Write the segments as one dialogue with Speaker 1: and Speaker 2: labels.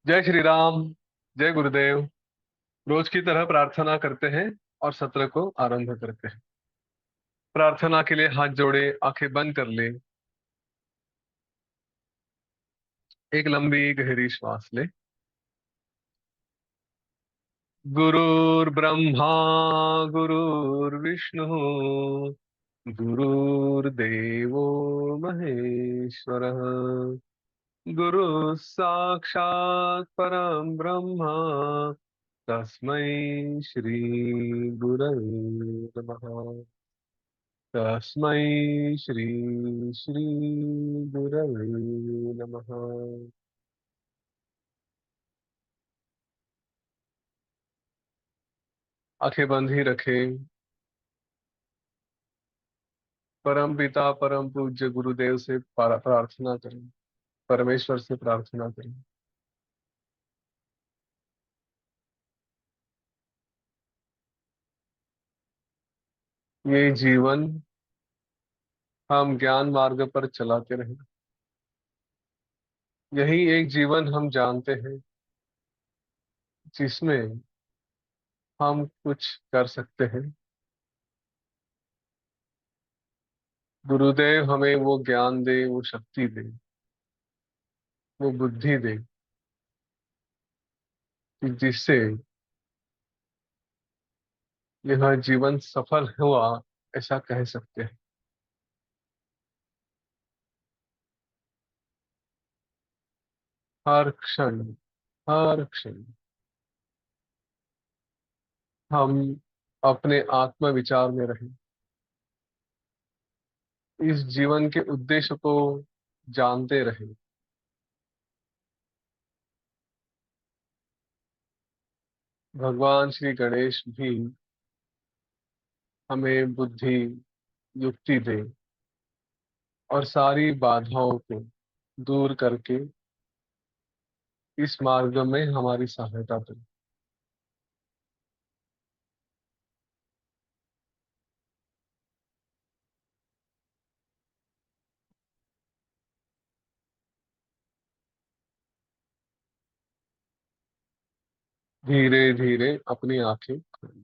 Speaker 1: जय श्री राम। जय गुरुदेव। रोज की तरह प्रार्थना करते हैं और सत्र को आरंभ करते हैं। प्रार्थना के लिए हाथ जोड़े, आंखें बंद कर ले। एक लंबी गहरी श्वास ले। गुरुर्ब्रह्मा गुरुर्विष्णु गुरुर्देवो महेश्वरः। गुरु साक्षात् परम ब्रह्म तस्मै श्री गुरवे नमः। तस्मै श्री श्री गुरवे नमः। आंखें बंद ही रखें। परम पिता परम पूज्य गुरुदेव से प्रार्थना करें। परमेश्वर से प्रार्थना करें। ये जीवन हम ज्ञान मार्ग पर चलाते रहें। यही एक जीवन हम जानते हैं जिसमें हम कुछ कर सकते हैं। गुरुदेव हमें वो ज्ञान दे, वो शक्ति दे, वो बुद्धि दे कि जिससे यह जीवन सफल हुआ, ऐसा कह सकते हैं। हर क्षण, हर क्षण हम अपने आत्म विचार में रहें। इस जीवन के उद्देश्य को जानते रहें। भगवान श्री गणेश भी हमें बुद्धि, युक्ति दे और सारी बाधाओं को दूर करके इस मार्ग में हमारी सहायता करें। धीरे धीरे अपनी आंखें खोलें।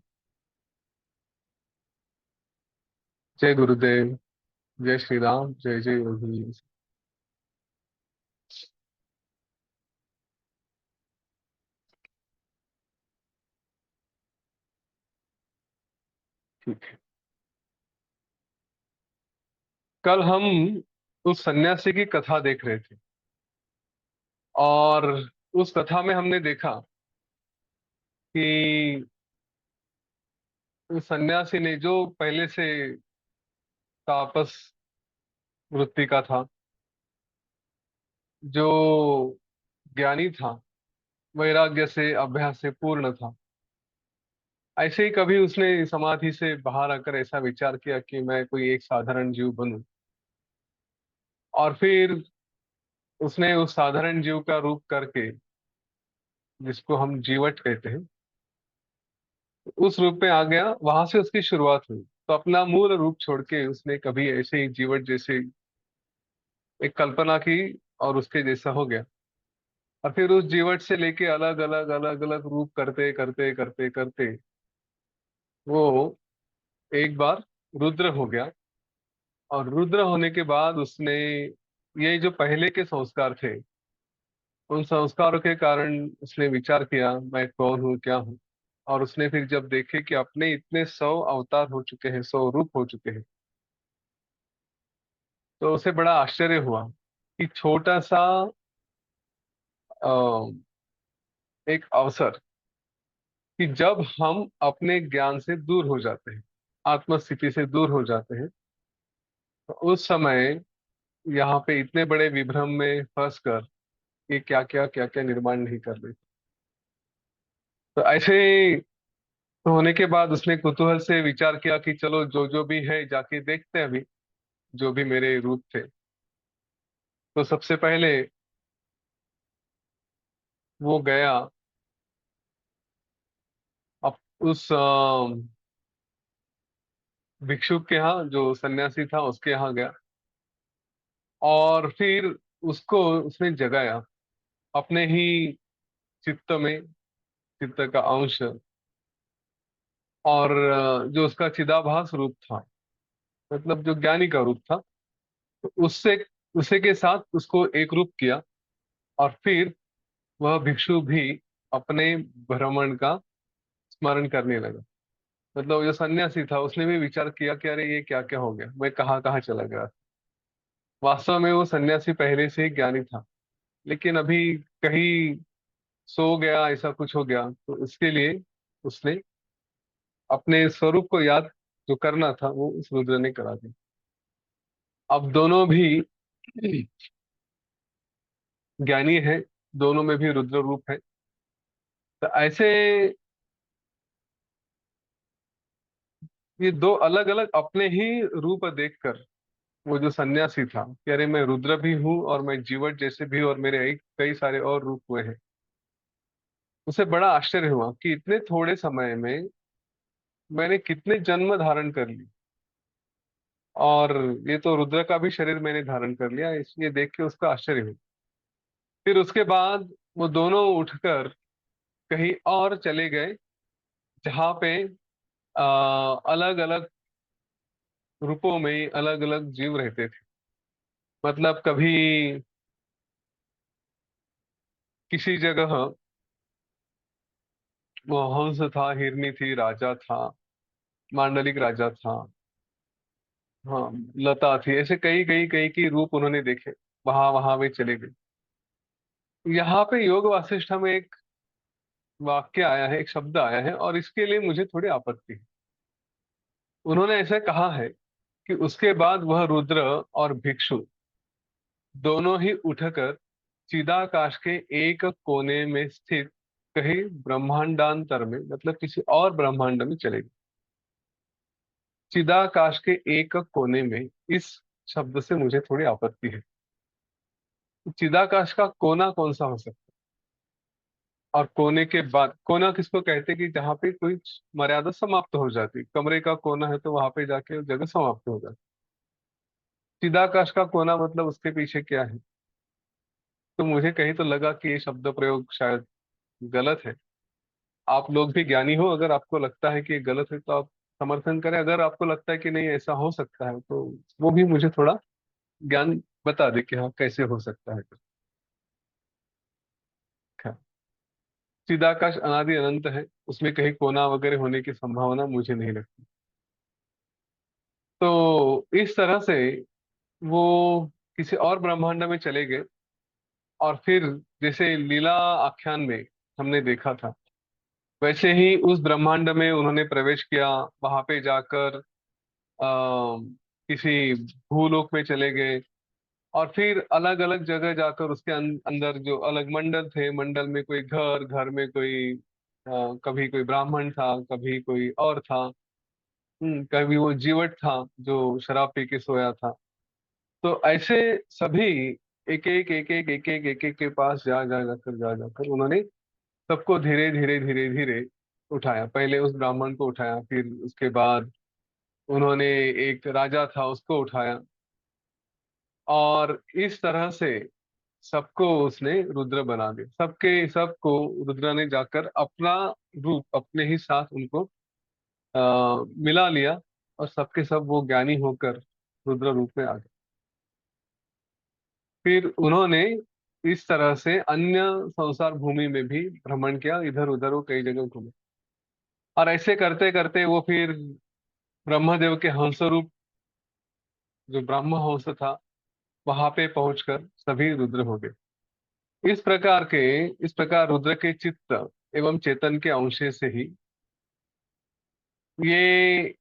Speaker 1: जय गुरुदेव। जय श्री राम। जय जय योगी। ठीक है। कल हम उस सन्यासी की कथा देख रहे थे और उस कथा में हमने देखा कि उस सन्यासी ने जो पहले से तापस वृत्ति का था, जो ज्ञानी था, वैराग्य से अभ्यास से पूर्ण था, ऐसे ही कभी उसने समाधि से बाहर आकर ऐसा विचार किया कि मैं कोई एक साधारण जीव बनूं। और फिर उसने उस साधारण जीव का रूप करके, जिसको हम जीवट कहते हैं, उस रूप में आ गया। वहां से उसकी शुरुआत हुई। तो अपना मूल रूप छोड़ के उसने कभी ऐसे ही जीवट जैसे एक कल्पना की और उसके जैसा हो गया। और फिर उस जीवट से लेके अलग अलग रूप करते करते करते करते वो एक बार रुद्र हो गया। और रुद्र होने के बाद उसने ये जो पहले के संस्कार थे, उन संस्कारों के कारण उसने विचार किया मैं कौन हूँ, क्या हूँ। और उसने फिर जब देखे कि अपने इतने 100 अवतार हो चुके हैं, 100 रूप हो चुके हैं, तो उसे बड़ा आश्चर्य हुआ कि छोटा सा अ, एक अवसर, कि जब हम अपने ज्ञान से दूर हो जाते हैं, आत्मस्थिति से दूर हो जाते हैं, तो उस समय यहाँ पे इतने बड़े विभ्रम में फंस कर ये क्या क्या निर्माण नहीं कर लेते। तो ऐसे होने के बाद उसने कुतूहल से विचार किया कि चलो जो जो भी है जाके देखते हैं अभी, जो भी मेरे रूप थे। तो सबसे पहले वो गया, अब उस भिक्षुक के यहाँ, जो सन्यासी था उसके यहाँ गया। और फिर उसको उसने जगाया अपने ही चित्त में, चित्त का अंश, और जो उसका चिदाभास रूप था, मतलब जो ज्ञानी का रूप था, तो उससे उसी के साथ उसको एक रूप किया। और फिर वह भिक्षु भी अपने भ्रमण का स्मरण करने लगा। मतलब जो सन्यासी था उसने भी विचार किया कि अरे ये क्या क्या हो गया, मैं कहाँ कहाँ चला गया। वास्तव में वो सन्यासी पहले से ही ज्ञानी था, लेकिन अभी कहीं सो गया, ऐसा कुछ हो गया, तो इसके लिए उसने अपने स्वरूप को याद जो करना था वो उस रुद्र ने करा दिया। अब दोनों भी ज्ञानी है, दोनों में भी रुद्र रूप है। तो ऐसे ये दो अलग अलग अपने ही रूप देखकर वो जो सन्यासी था कि अरे मैं रुद्र भी हूँ और मैं जीवट जैसे भी, और मेरे कई सारे और रूप हुए हैं, उसे बड़ा आश्चर्य हुआ कि इतने थोड़े समय में मैंने कितने जन्म धारण कर लिए, और ये तो रुद्र का भी शरीर मैंने धारण कर लिया, इसलिए देख के उसका आश्चर्य हुआ। फिर उसके बाद वो दोनों उठकर कहीं और चले गए, जहाँ पे अलग अलग रूपों में अलग अलग जीव रहते थे। मतलब कभी किसी जगह वो हंस था, हिरनी थी, राजा था, मांडलिक राजा था, हाँ, लता थी, ऐसे कई कई कई की रूप उन्होंने देखे, वहां वहां वे चले गए। यहाँ पे योग वासिष्ठ में एक वाक्य आया है, एक शब्द आया है, और इसके लिए मुझे थोड़ी आपत्ति है। उन्होंने ऐसा कहा है कि उसके बाद वह रुद्र और भिक्षु दोनों ही उठकर चिदाकाश के एक कोने में स्थित कहीं ब्रह्मांडांतर में, मतलब किसी और ब्रह्मांड में चले गए। चिदाकाश के एक कोने में, इस शब्द से मुझे थोड़ी आपत्ति है। चिदाकाश का कोना कौन सा हो सकता है? और कोने के बाद कोना किसको कहते हैं? कि जहाँ पे कोई मर्यादा समाप्त हो जाती, कमरे का कोना है तो वहां पे जाके जगह समाप्त हो जाती। चिदाकाश का कोना मतलब उसके पीछे क्या है? तो मुझे कहीं तो लगा कि ये शब्द प्रयोग शायद गलत है। आप लोग भी ज्ञानी हो, अगर आपको लगता है कि ये गलत है तो आप समर्थन करें, अगर आपको लगता है कि नहीं ऐसा हो सकता है तो वो भी मुझे थोड़ा ज्ञान बता दे कि हाँ कैसे हो सकता है। खैर, चिदाकाश अनादि अनंत है, उसमें कहीं कोना वगैरह होने की संभावना मुझे नहीं लगती। तो इस तरह से वो किसी और ब्रह्मांड में चले गए। और फिर जैसे लीला आख्यान में हमने देखा था, वैसे ही उस ब्रह्मांड में उन्होंने प्रवेश किया। वहां पे जाकर किसी भूलोक में चले गए, और फिर अलग अलग जगह जाकर उसके अंदर जो अलग मंडल थे, मंडल में कोई घर, घर में कोई कभी कोई ब्राह्मण था, कभी कोई और था, कभी वो जीवट था जो शराब पी के सोया था। तो ऐसे सभी एक एक के पास जा जा जाकर जा जाकर उन्होंने सबको धीरे धीरे धीरे धीरे उठाया। पहले उस ब्राह्मण को उठाया, फिर उसके बाद उन्होंने एक राजा था उसको उठाया, और इस तरह से सबको उसने रुद्र बना दिया। सबके सबको रुद्र ने जाकर अपना रूप अपने ही साथ उनको मिला लिया, और सबके सब वो ज्ञानी होकर रुद्र रूप में आ गए। फिर उन्होंने इस तरह से अन्य संसार भूमि में भी भ्रमण किया, इधर उधर वो कई जगह घूमे। और ऐसे करते करते वो फिर ब्रह्मदेव के हंस रूप, जो ब्रह्म हंस था, वहां पे पहुंचकर सभी रुद्र हो गए। इस प्रकार रुद्र के चित्त एवं चेतन के अंश से ही ये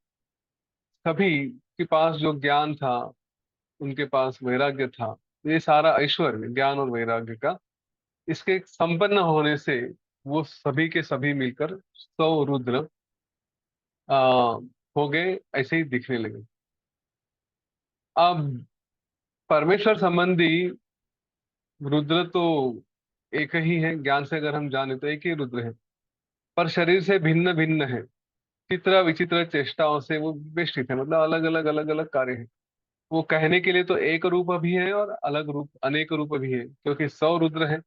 Speaker 1: सभी के पास जो ज्ञान था, उनके पास वैराग्य था, ये सारा ऐश्वर्य ज्ञान और वैराग्य का, इसके संपन्न होने से वो सभी के सभी मिलकर 100 रुद्र आ, हो गए, ऐसे ही दिखने लगे। अब परमेश्वर संबंधी रुद्र तो एक ही है, ज्ञान से अगर हम जाने तो एक ही रुद्र है, पर शरीर से भिन्न भिन्न है। चित्र विचित्र चेष्टाओं से वो बेष्टित है, मतलब अलग अलग कार्य है। वो कहने के लिए तो एक रूप भी है और अलग रूप अनेक रूप भी है, क्योंकि 100 रुद्र है।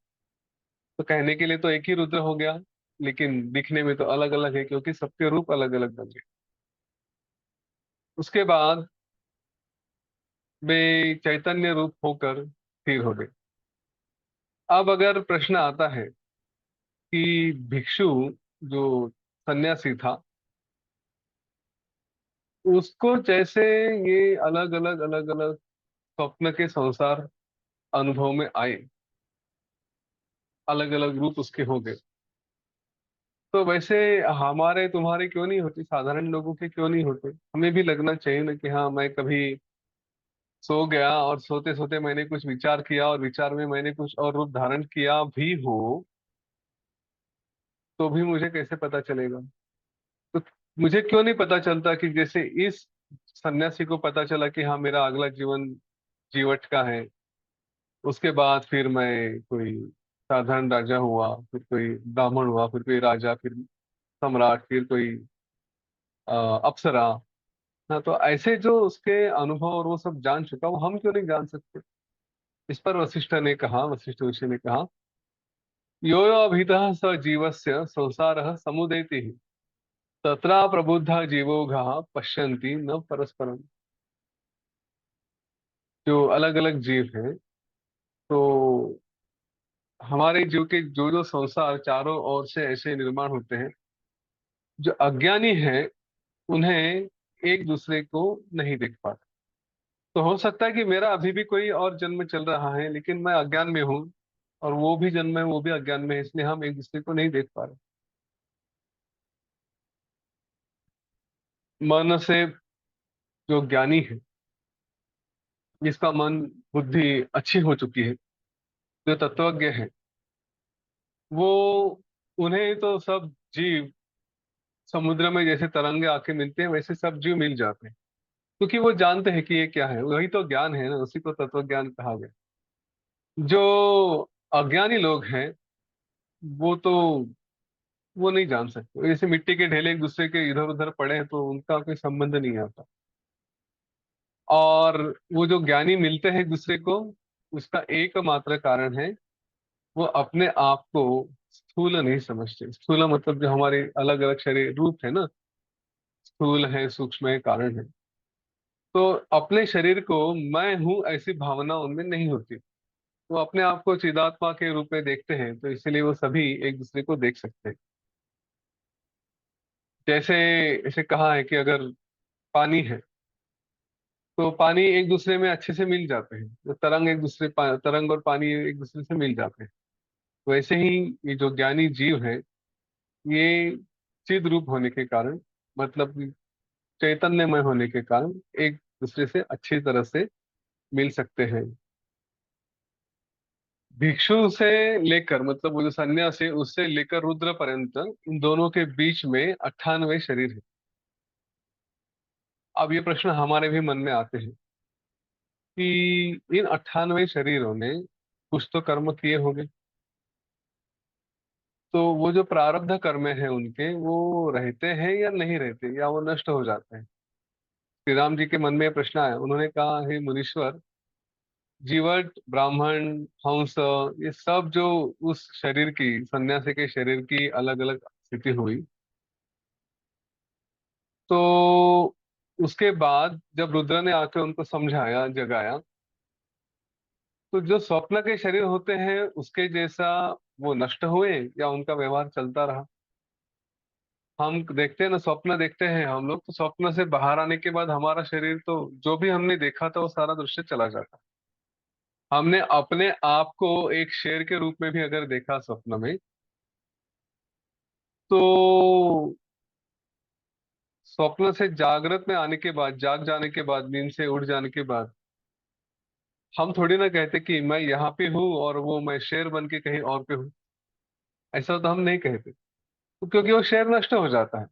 Speaker 1: तो कहने के लिए तो एक ही रुद्र हो गया, लेकिन दिखने में तो अलग अलग है, क्योंकि सबके रूप अलग अलग बन गए। उसके बाद वे चैतन्य रूप होकर स्थिर हो गए। अब अगर प्रश्न आता है कि भिक्षु जो सन्यासी था, उसको जैसे ये अलग अलग स्वप्न के संसार अनुभव में आए, अलग अलग रूप उसके हो गए, तो वैसे हमारे तुम्हारे क्यों नहीं होते, साधारण लोगों के क्यों नहीं होते? हमें भी लगना चाहिए ना कि हाँ, मैं कभी सो गया और सोते सोते मैंने कुछ विचार किया, और विचार में मैंने कुछ और रूप धारण किया भी हो, तो भी मुझे कैसे पता चलेगा? तो मुझे क्यों नहीं पता चलता कि जैसे इस सन्यासी को पता चला कि हाँ, मेरा अगला जीवन जीवट का है, उसके बाद फिर मैं कोई साधारण राजा हुआ, फिर कोई ब्राह्मण हुआ, फिर कोई राजा, फिर सम्राट, फिर कोई अप्सरा। हाँ, तो ऐसे जो उसके अनुभव और वो सब जान चुका, वो हम क्यों नहीं जान सकते? इस पर वशिष्ठ ऋषि ने कहा, यो यो अभितः स जीवस्य संसारः समुदेति, तत्रा प्रबुद्धा जीवोघः पश्यन्ति न परस्परम। जो अलग अलग जीव हैं, तो हमारे जीव के जो जो संसार चारों ओर से ऐसे निर्माण होते हैं, जो अज्ञानी हैं उन्हें एक दूसरे को नहीं देख पाते। तो हो सकता है कि मेरा अभी भी कोई और जन्म चल रहा है, लेकिन मैं अज्ञान में हूँ, और वो भी जन्म है, वो भी अज्ञान में है, इसलिए हम एक दूसरे को नहीं देख पा रहे। मन से जो ज्ञानी है, जिसका मन बुद्धि अच्छी हो चुकी है, जो तत्वज्ञ है, वो उन्हें तो सब जीव समुद्र में जैसे तरंगे आके मिलते हैं, वैसे सब जीव मिल जाते हैं, क्योंकि वो जानते हैं कि ये क्या है। वही तो ज्ञान है ना, उसी को तत्व ज्ञान कहा गया। जो अज्ञानी लोग हैं, वो तो वो नहीं जान सकते। जैसे मिट्टी के ढेले एक दूसरे के इधर उधर पड़े हैं, तो उनका कोई संबंध नहीं आता। और वो जो ज्ञानी मिलते हैं एक दूसरे को, उसका एकमात्र कारण है, वो अपने आप को स्थूल नहीं समझते। स्थूल मतलब जो हमारे अलग अलग शरीर रूप है ना, स्थूल है, सूक्ष्म है, कारण है। तो अपने शरीर को मैं हूं ऐसी भावना उनमें नहीं होती। वो अपने आप को चिदात्मा के रूप में देखते हैं, तो इसलिए वो सभी एक दूसरे को देख सकते हैं। जैसे इसे कहा है कि अगर पानी है, तो पानी एक दूसरे में अच्छे से मिल जाते हैं। तो तरंग और पानी एक दूसरे से मिल जाते हैं। वैसे ही ये जो ज्ञानी जीव है, ये चिद रूप होने के कारण, मतलब चैतन्यमय होने के कारण, एक दूसरे से अच्छी तरह से मिल सकते हैं। भिक्षु से लेकर, मतलब वो जो सन्यास है, उससे लेकर रुद्र पर्यंत, इन दोनों के बीच में 98 शरीर है। अब ये प्रश्न हमारे भी मन में आते हैं कि इन 98 शरीरों ने कुछ तो कर्म किए होंगे। तो वो जो प्रारब्ध कर्म है उनके, वो रहते हैं या नहीं रहते, या वो नष्ट हो जाते हैं? श्री राम जी के मन में ये प्रश्न आया। उन्होंने कहा, हे मुनीश्वर, जीवट, ब्राह्मण, हंस, ये सब जो उस शरीर की, सन्यासी के शरीर की अलग अलग स्थिति हुई, तो उसके बाद जब रुद्र ने आकर उनको समझाया, जगाया, तो जो स्वप्न के शरीर होते हैं उसके जैसा वो नष्ट हुए, या उनका व्यवहार चलता रहा? हम देखते हैं ना, स्वप्न देखते हैं हम लोग, तो स्वप्न से बाहर आने के बाद हमारा शरीर तो, जो भी हमने देखा था वो सारा दृश्य चला जाता। हमने अपने आप को एक शेर के रूप में भी अगर देखा स्वप्न में, तो स्वप्न से जागृत में आने के बाद, जाग जाने के बाद, नींद से उठ जाने के बाद, हम थोड़ी ना कहते कि मैं यहाँ पे हूँ और वो मैं शेर बन के कहीं और पे हूँ। ऐसा तो हम नहीं कहते, तो क्योंकि वो शेर नष्ट हो जाता है।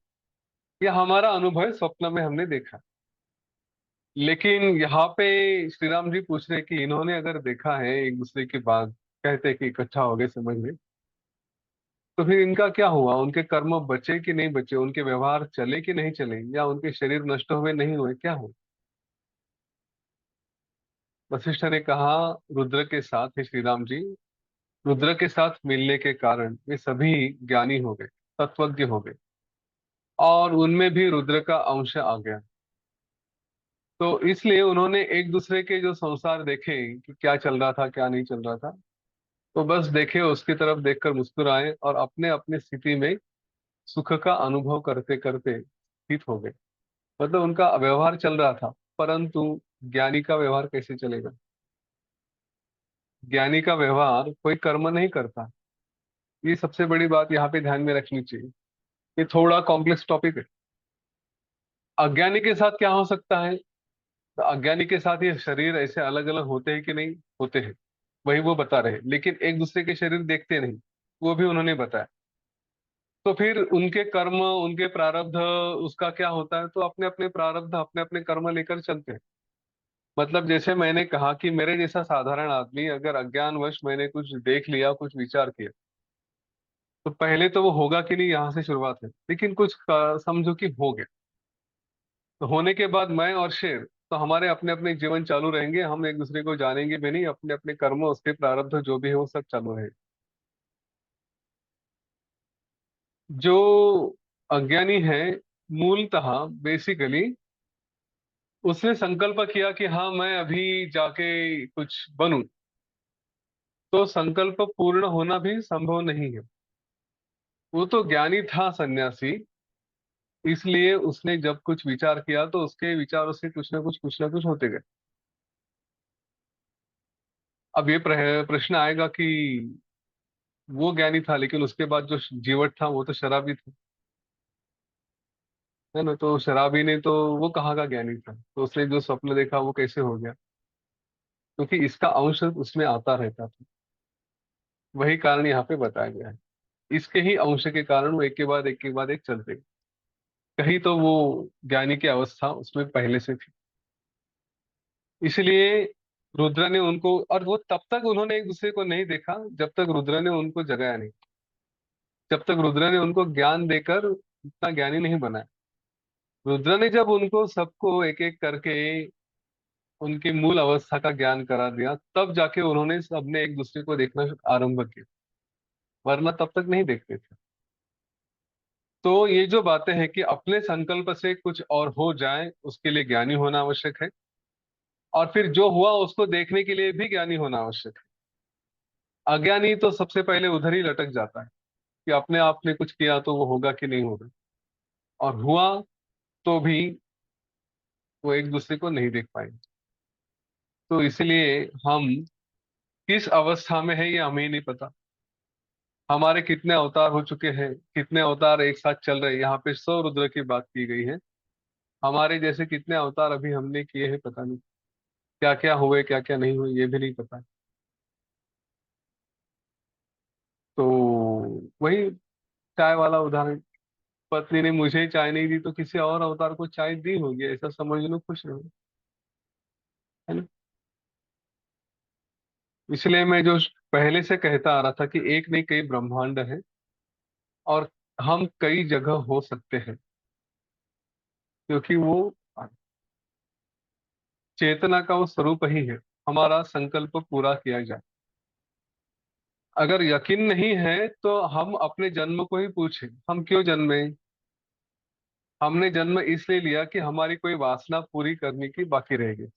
Speaker 1: यह हमारा अनुभव स्वप्न में हमने देखा। लेकिन यहाँ पे श्री राम जी पूछ रहे हैं कि इन्होंने अगर देखा है एक दूसरे की बात, कहते हैं कि इकट्ठा हो गए समझ में, तो फिर इनका क्या हुआ? उनके कर्म बचे कि नहीं बचे? उनके व्यवहार चले कि नहीं चले? या उनके शरीर नष्ट हुए नहीं हुए? क्या हुआ? वशिष्ठ ने कहा, रुद्र के साथ है श्री राम जी, रुद्र के साथ मिलने के कारण वे सभी ज्ञानी हो गए, तत्वज्ञ हो गए, और उनमें भी रुद्र का अंश आ गया। तो इसलिए उन्होंने एक दूसरे के जो संसार देखे कि क्या चल रहा था क्या नहीं चल रहा था, तो बस देखे, उसकी तरफ देखकर मुस्कुराए और अपने अपने स्थिति में सुख का अनुभव करते करते स्थित हो गए। मतलब उनका व्यवहार चल रहा था, परंतु ज्ञानी का व्यवहार कैसे चलेगा? ज्ञानी का व्यवहार कोई कर्म नहीं करता। ये सबसे बड़ी बात यहाँ पे ध्यान में रखनी चाहिए। ये थोड़ा कॉम्प्लेक्स टॉपिक है। अज्ञानी के साथ क्या हो सकता है? तो अज्ञानी के साथ ये शरीर ऐसे अलग अलग होते हैं कि नहीं होते हैं, वही वो बता रहे, लेकिन एक दूसरे के शरीर देखते नहीं, वो भी उन्होंने बताया। तो फिर उनके कर्म, उनके प्रारब्ध, उसका क्या होता है? तो अपने अपने प्रारब्ध, अपने अपने कर्म लेकर चलते हैं। मतलब जैसे मैंने कहा कि मेरे जैसा साधारण आदमी अगर अज्ञानवश मैंने कुछ देख लिया, कुछ विचार किया, तो पहले तो वो होगा कि नहीं, यहाँ से शुरुआत है, लेकिन कुछ समझो कि हो गया। तो होने के बाद मैं और शेर, तो हमारे अपने अपने जीवन चालू रहेंगे, हम एक दूसरे को जानेंगे भी नहीं, अपने अपने कर्म, उसके प्रारब्ध जो भी है वो सब चालू रहे। जो अज्ञानी है, मूलतः बेसिकली उसने संकल्प किया कि हाँ मैं अभी जाके कुछ बनूं, तो संकल्प पूर्ण होना भी संभव नहीं है। वो तो ज्ञानी था, सन्यासी, इसलिए उसने जब कुछ विचार किया तो उसके विचारों से कुछ ना कुछ होते गए। अब ये प्रश्न आएगा कि वो ज्ञानी था लेकिन उसके बाद जो जीवट था वो तो शराबी था, है ना? तो शराबी ने तो, वो कहाँ का ज्ञानी था? तो उसने जो स्वप्न देखा वो कैसे हो गया? क्योंकि इसका अंश उसमें आता रहता था। वही कारण यहाँ पे बताया गया है। इसके ही अंश के कारण वो एक के बाद एक चलते गए। कहीं तो वो ज्ञानी की अवस्था उसमें पहले से थी, इसलिए रुद्र ने उनको, और वो तब तक उन्होंने एक दूसरे को नहीं देखा जब तक रुद्र ने उनको जगाया नहीं, जब तक रुद्र ने उनको ज्ञान देकर इतना ज्ञानी नहीं बनाया। रुद्र ने जब उनको सबको एक एक करके उनकी मूल अवस्था का ज्ञान करा दिया, तब जाके उन्होंने सबने एक दूसरे को देखना आरंभ किया, वरना तब तक नहीं देखते थे। तो ये जो बातें हैं कि अपने संकल्प से कुछ और हो जाए, उसके लिए ज्ञानी होना आवश्यक है, और फिर जो हुआ उसको देखने के लिए भी ज्ञानी होना आवश्यक है। अज्ञानी तो सबसे पहले उधर ही लटक जाता है कि अपने आप ने कुछ किया तो वो होगा कि नहीं होगा, और हुआ तो भी वो एक दूसरे को नहीं देख पाएंगे। तो इसलिए हम किस अवस्था में है ये हमें ही नहीं पता। हमारे कितने अवतार हो चुके हैं, कितने अवतार एक साथ चल रहे हैं, यहाँ पे 100 रुद्र की बात की गई है। हमारे जैसे कितने अवतार अभी हमने किए हैं पता नहीं, क्या क्या हुए क्या क्या नहीं हुए ये भी नहीं पता। तो वही चाय वाला उदाहरण, पत्नी ने मुझे चाय नहीं दी तो किसी और अवतार को चाय दी होगी, ऐसा समझ लो, खुश रहो, है ना? इसलिए मैं जो पहले से कहता आ रहा था कि एक नहीं कई ब्रह्मांड है, और हम कई जगह हो सकते हैं, क्योंकि वो चेतना का वो स्वरूप ही है। हमारा संकल्प पूरा किया जाए। अगर यकीन नहीं है तो हम अपने जन्म को ही पूछें, हम क्यों जन्मे? हमने जन्म इसलिए लिया कि हमारी कोई वासना पूरी करने की बाकी रह गई।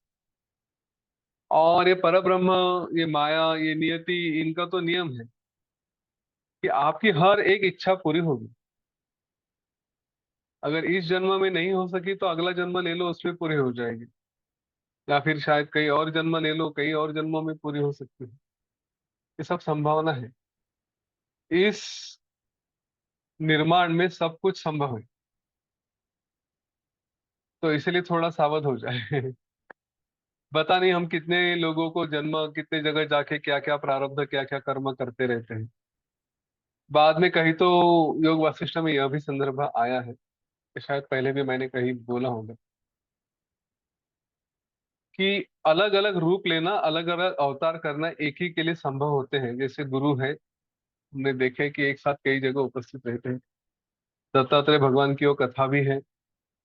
Speaker 1: और ये परब्रह्म, ये माया, ये नियति, इनका तो नियम है कि आपकी हर एक इच्छा पूरी होगी। अगर इस जन्म में नहीं हो सकी तो अगला जन्म ले लो, उसमें पूरी हो जाएगी। या फिर शायद कई और जन्म ले लो, कई और जन्मों में पूरी हो सकती है। ये सब संभावना है। इस निर्माण में सब कुछ संभव है। तो इसलिए थोड़ा सावध हो जाए। पता नहीं हम कितने लोगों को जन्म, कितने जगह जाके क्या क्या प्रारब्ध, क्या क्या कर्म करते रहते हैं। बाद में कहीं तो योग वासिष्ठ में यह भी संदर्भ आया है, कि शायद पहले भी मैंने कहीं बोला होगा, कि अलग अलग रूप लेना, अलग अलग अवतार करना एक ही के लिए संभव होते हैं। जैसे गुरु है, हमने देखे कि एक साथ कई जगह उपस्थित रहते हैं। दत्तात्रेय भगवान की वो कथा भी है।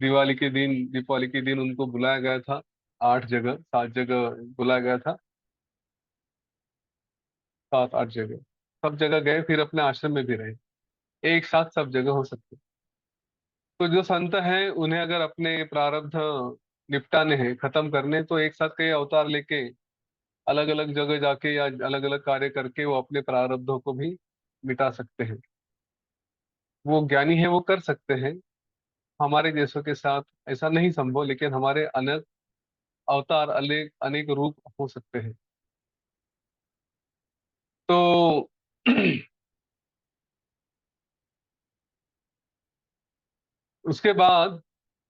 Speaker 1: दीपावली के दिन उनको बुलाया गया था, 8 जगह 7 जगह बुलाया गया था, 7 8 जगह। सब जगह गए, फिर अपने आश्रम में भी रहे, एक साथ सब जगह हो सकते। तो जो संत हैं उन्हें अगर अपने प्रारब्ध निपटाने हैं, खत्म करने, तो एक साथ कई अवतार लेके अलग अलग जगह जाके या अलग अलग कार्य करके वो अपने प्रारब्धों को भी मिटा सकते हैं। वो ज्ञानी है, वो कर सकते हैं। हमारे जैसों के साथ ऐसा नहीं संभव, लेकिन हमारे अनेक अवतार, अनेक अनेक रूप हो सकते हैं। तो उसके बाद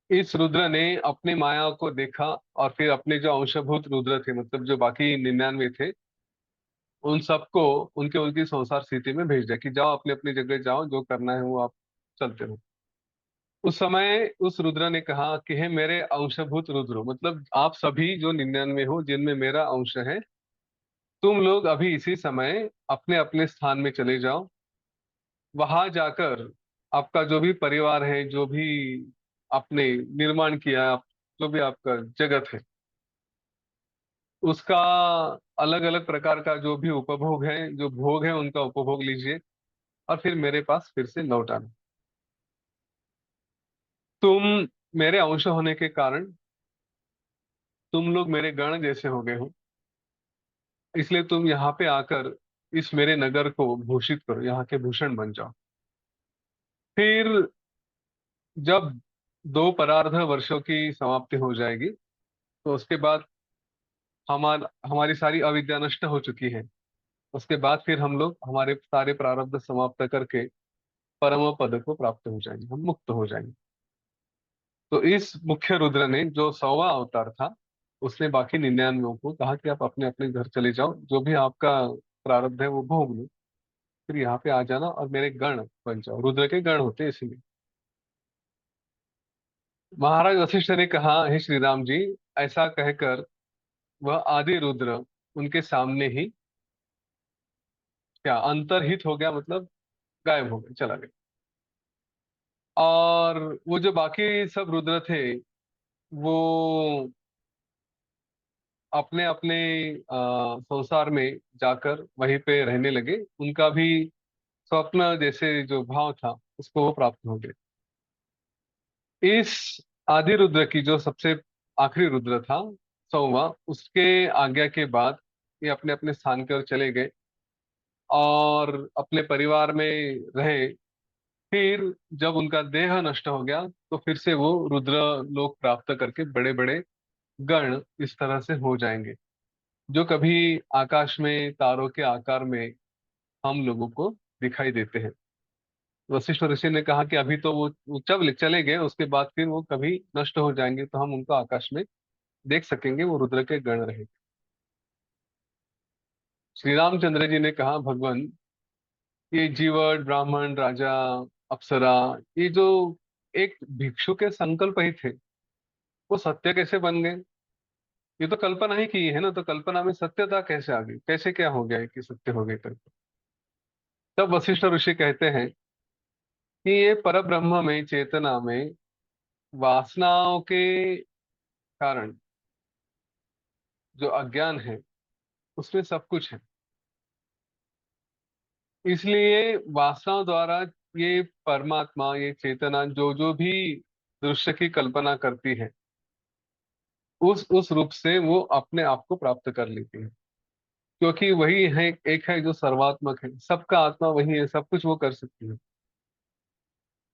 Speaker 1: इस रुद्र ने अपनी माया को देखा, और फिर अपने जो अंशभूत रुद्र थे, मतलब जो बाकी 99 थे, उन सबको उनके उनकी संसार स्थिति में भेज दिया कि जाओ अपने अपनी जगह जाओ, जो करना है वो आप चलते रहो। उस समय उस रुद्र ने कहा कि हे मेरे अंशभूत रुद्र, मतलब आप सभी जो 99 हो जिनमें मेरा अंश है, तुम लोग अभी इसी समय अपने अपने स्थान में चले जाओ। वहां जाकर आपका जो भी परिवार है, जो भी आपने निर्माण किया, जो भी आपका जगत है, उसका अलग अलग प्रकार का जो भी उपभोग है, जो भोग है, उनका उपभोग लीजिए, और फिर मेरे पास फिर से लौट आना। तुम मेरे अंश होने के कारण तुम लोग मेरे गण जैसे हो गए हो, इसलिए तुम यहाँ पे आकर इस मेरे नगर को भूषित करो, यहाँ के भूषण बन जाओ। फिर जब 2 परार्ध वर्षों की समाप्ति हो जाएगी, तो उसके बाद हमारी सारी अविद्या नष्ट हो चुकी है। उसके बाद फिर हम लोग हमारे सारे प्रारब्ध समाप्त करके परम पद को प्राप्त हो जाएंगे, हम मुक्त हो जाएंगे। तो इस मुख्य रुद्र ने, जो 100वां अवतार था, उसने बाकी 99 को कहा कि आप अपने अपने घर चले जाओ, जो भी आपका प्रारब्ध है वो भोग लो, फिर यहाँ पे आ जाना और मेरे गण बन जाओ। रुद्र के गण होते हैं इसलिए। महाराज वशिष्ठ ने कहा, हे श्री राम जी, ऐसा कहकर वह आदि रुद्र उनके सामने ही क्या अंतर्हित हो गया, मतलब गायब हो गया, चला गया। और वो जो बाकी सब रुद्र थे, वो अपने अपने संसार में जाकर वहीं पे रहने लगे। उनका भी स्वप्न जैसे जो भाव था, उसको वो प्राप्त हो गए। इस आदि रुद्र की, जो सबसे आखिरी रुद्र था, 100वां, उसके आज्ञा के बाद ये अपने अपने स्थान की ओर चले गए और अपने परिवार में रहे। फिर जब उनका देह नष्ट हो गया, तो फिर से वो रुद्र लोक प्राप्त करके बड़े बड़े गण इस तरह से हो जाएंगे, जो कभी आकाश में तारों के आकार में हम लोगों को दिखाई देते हैं। वशिष्ठ ऋषि ने कहा कि अभी तो वो चल चले गए, उसके बाद फिर वो कभी नष्ट हो जाएंगे, तो हम उनको आकाश में देख सकेंगे, वो रुद्र के गण रहे। श्री रामचंद्र जी ने कहा, भगवान, ये जीवट, ब्राह्मण, राजा, अप्सरा, ये जो एक भिक्षु के संकल्प ही थे, वो सत्य कैसे बन गए? ये तो कल्पना ही की है ना, तो कल्पना में सत्यता कैसे आ गई, कैसे क्या हो गया है कि सत्य हो गए करके? तब वशिष्ठ ऋषि कहते हैं कि ये पर ब्रह्म में, चेतना में, वासनाओं के कारण जो अज्ञान है, उसमें सब कुछ है। इसलिए वासनाओं द्वारा ये परमात्मा, ये चेतना जो जो भी दृश्य की कल्पना करती है, उस रूप से वो अपने आप को प्राप्त कर लेती है। क्योंकि वही है, एक है जो सर्वात्मक है, सबका आत्मा वही है, सब कुछ वो कर सकती है।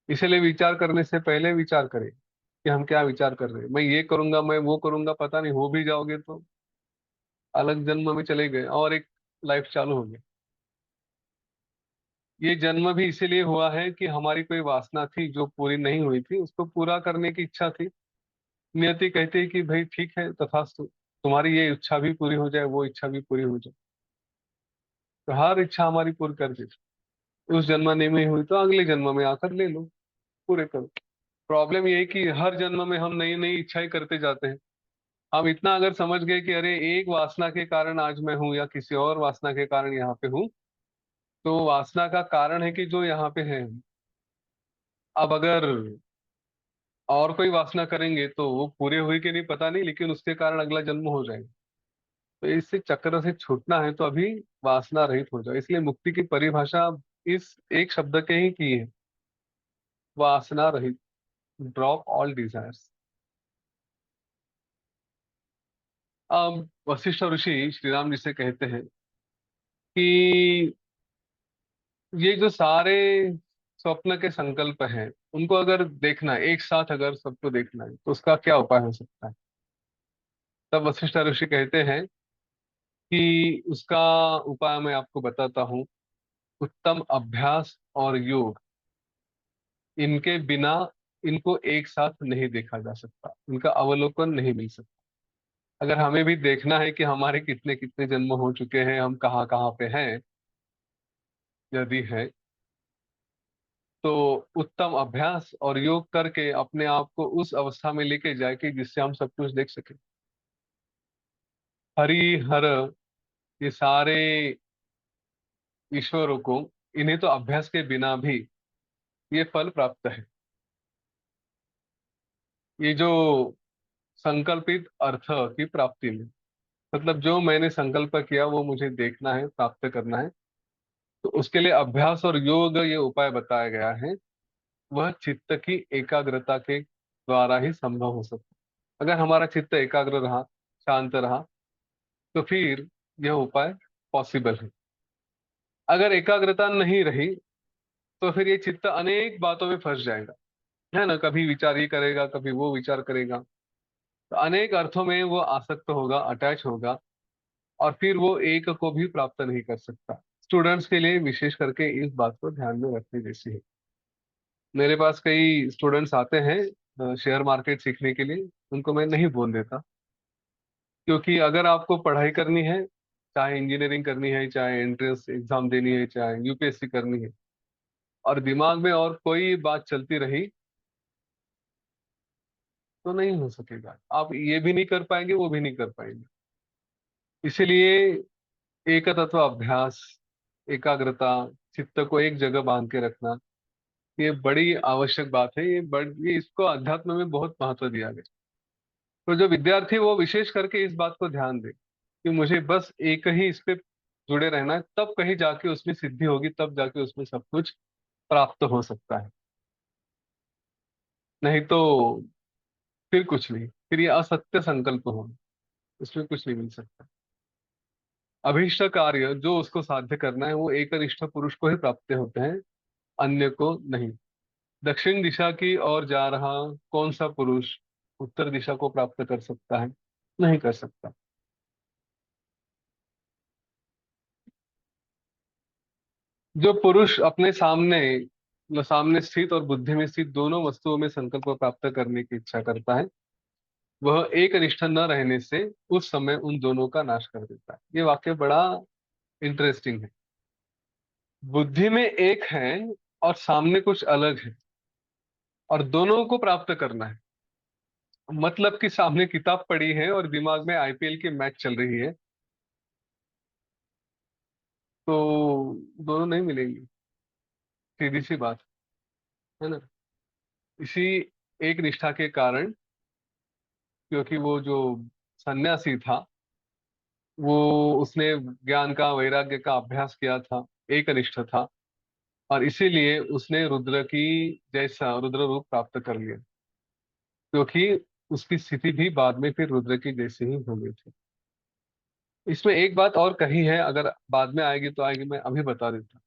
Speaker 1: इसलिए विचार करने से पहले विचार करें कि हम क्या विचार कर रहे हैं। मैं ये करूंगा, मैं वो करूंगा, पता नहीं हो भी जाओगे तो अलग जन्म में चले गए और एक लाइफ चालू हो गई। ये जन्म भी इसीलिए हुआ है कि हमारी कोई वासना थी जो पूरी नहीं हुई थी, उसको पूरा करने की इच्छा थी। नियति कहती है कि भाई ठीक है, तथास्तु, तुम्हारी ये इच्छा भी पूरी हो जाए, वो इच्छा भी पूरी हो जाए। तो हर इच्छा हमारी पूरी कर दी। उस जन्म में नहीं हुई तो अगले जन्म में आकर ले लो, पूरे करो। प्रॉब्लम ये है कि हर जन्म में हम नई नई इच्छाएं करते जाते हैं। हम इतना अगर समझ गए कि अरे एक वासना के कारण आज मैं हूं, या किसी और वासना के कारण यहाँ पे हूँ, तो वासना का कारण है कि जो यहाँ पे है। अब अगर और कोई वासना करेंगे तो वो पूरे हुई कि नहीं पता नहीं, लेकिन उसके कारण अगला जन्म हो जाएगा। तो इससे चक्र से छूटना है तो अभी वासना रहित हो जाओ। इसलिए मुक्ति की परिभाषा इस एक शब्द के ही की है, वासना रहित, ड्रॉप ऑल डिजायर्स। अब वशिष्ठ ऋषि श्री राम जी से कहते हैं कि ये जो सारे स्वप्न के संकल्प हैं, उनको अगर देखना है एक साथ, अगर सबको देखना है तो उसका क्या उपाय हो सकता है। तब वशिष्ठ ऋषि कहते हैं कि उसका उपाय मैं आपको बताता हूँ। उत्तम अभ्यास और योग, इनके बिना इनको एक साथ नहीं देखा जा सकता, इनका अवलोकन नहीं मिल सकता। अगर हमें भी देखना है कि हमारे कितने कितने जन्म हो चुके हैं, हम कहाँ कहाँ पे हैं, यदि है तो उत्तम अभ्यास और योग करके अपने आप को उस अवस्था में लेके जाए कि जिससे हम सब कुछ देख सके। हरि हर, ये सारे ईश्वरों को, इन्हें तो अभ्यास के बिना भी ये फल प्राप्त है। ये जो संकल्पित अर्थ की प्राप्ति में, मतलब जो मैंने संकल्प किया वो मुझे देखना है, प्राप्त करना है, तो उसके लिए अभ्यास और योग ये उपाय बताया गया है। वह चित्त की एकाग्रता के द्वारा ही संभव हो सकता है। अगर हमारा चित्त एकाग्र रहा, शांत रहा, तो फिर यह उपाय पॉसिबल है। अगर एकाग्रता नहीं रही तो फिर ये चित्त अनेक बातों में फंस जाएगा, है ना। कभी विचार ये करेगा, कभी वो विचार करेगा, तो अनेक अर्थों में वो आसक्त होगा, अटैच होगा, और फिर वो एक को भी प्राप्त नहीं कर सकता। स्टूडेंट्स के लिए विशेष करके इस बात को ध्यान में रखने जैसी है। मेरे पास कई स्टूडेंट्स आते हैं शेयर मार्केट सीखने के लिए, उनको मैं नहीं बोल देता, क्योंकि अगर आपको पढ़ाई करनी है, चाहे इंजीनियरिंग करनी है, चाहे एंट्रेंस एग्जाम देनी है, चाहे यूपीएससी करनी है, और दिमाग में और कोई बात चलती रही, तो नहीं हो सकेगा। आप ये भी नहीं कर पाएंगे, वो भी नहीं कर पाएंगे। इसीलिए एक तत्व अभ्यास, एकाग्रता, चित्त को एक जगह बांध के रखना, ये बड़ी आवश्यक बात है। ये इसको अध्यात्म में बहुत महत्व दिया गया। तो जो विद्यार्थी वो विशेष करके इस बात को ध्यान दे कि मुझे बस एक ही इस पे जुड़े रहना है, तब कहीं जाके उसमें सिद्धि होगी, तब जाके उसमें सब कुछ प्राप्त हो सकता है। नहीं तो फिर कुछ नहीं, फिर ये असत्य संकल्प हो, उसमें कुछ नहीं मिल सकता। अभीष्ट कार्य जो उसको साध्य करना है वो एकनिष्ठ पुरुष को ही प्राप्त होते हैं, अन्य को नहीं। दक्षिण दिशा की ओर जा रहा कौन सा पुरुष उत्तर दिशा को प्राप्त कर सकता है? नहीं कर सकता। जो पुरुष अपने सामने, मतलब सामने स्थित और बुद्धि में स्थित दोनों वस्तुओं में संकल्प प्राप्त करने की इच्छा करता है, वह एक निष्ठ न रहने से उस समय उन दोनों का नाश कर देता है। ये वाक्य बड़ा इंटरेस्टिंग है। बुद्धि में एक है और सामने कुछ अलग है, और दोनों को प्राप्त करना है। मतलब कि सामने किताब पड़ी है और दिमाग में आईपीएल की मैच चल रही है, तो दोनों नहीं मिलेंगी। सीधी सी बात है ना। इसी एक निष्ठा के कारण, क्योंकि वो जो सन्यासी था, वो उसने ज्ञान का, वैराग्य का अभ्यास किया था, एक निष्ठ था, और इसीलिए उसने रुद्र की जैसा रुद्र रूप प्राप्त कर लिया, क्योंकि उसकी स्थिति भी बाद में फिर रुद्र की जैसी ही हो गई थी। इसमें एक बात और कही है, अगर बाद में आएगी तो आएगी, मैं अभी बता देता।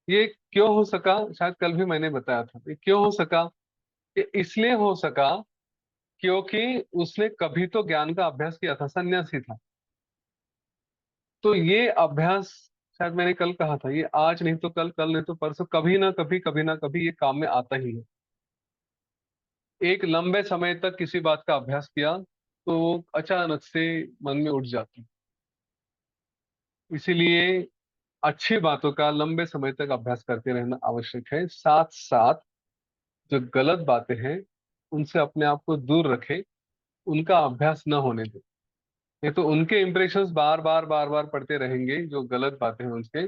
Speaker 1: ये क्यों हो सका, शायद कल भी मैंने बताया था, ये क्यों हो सका। ये इसलिए हो सका क्योंकि उसने कभी तो ज्ञान का अभ्यास किया था, सन्यासी था। तो ये अभ्यास, शायद मैंने कल कहा था, ये आज नहीं तो कल, कल नहीं तो परसों, कभी ना कभी, कभी ना कभी ये काम में आता ही है। एक लंबे समय तक किसी बात का अभ्यास किया तो वो अचानक से मन में उठ जाती। इसीलिए अच्छी बातों का लंबे समय तक अभ्यास करते रहना आवश्यक है। साथ साथ जो गलत बातें हैं उनसे अपने आप को दूर रखे, उनका अभ्यास न होने दे। नहीं तो उनके इंप्रेशंस बार बार बार बार पड़ते रहेंगे, जो गलत बातें हैं उनके,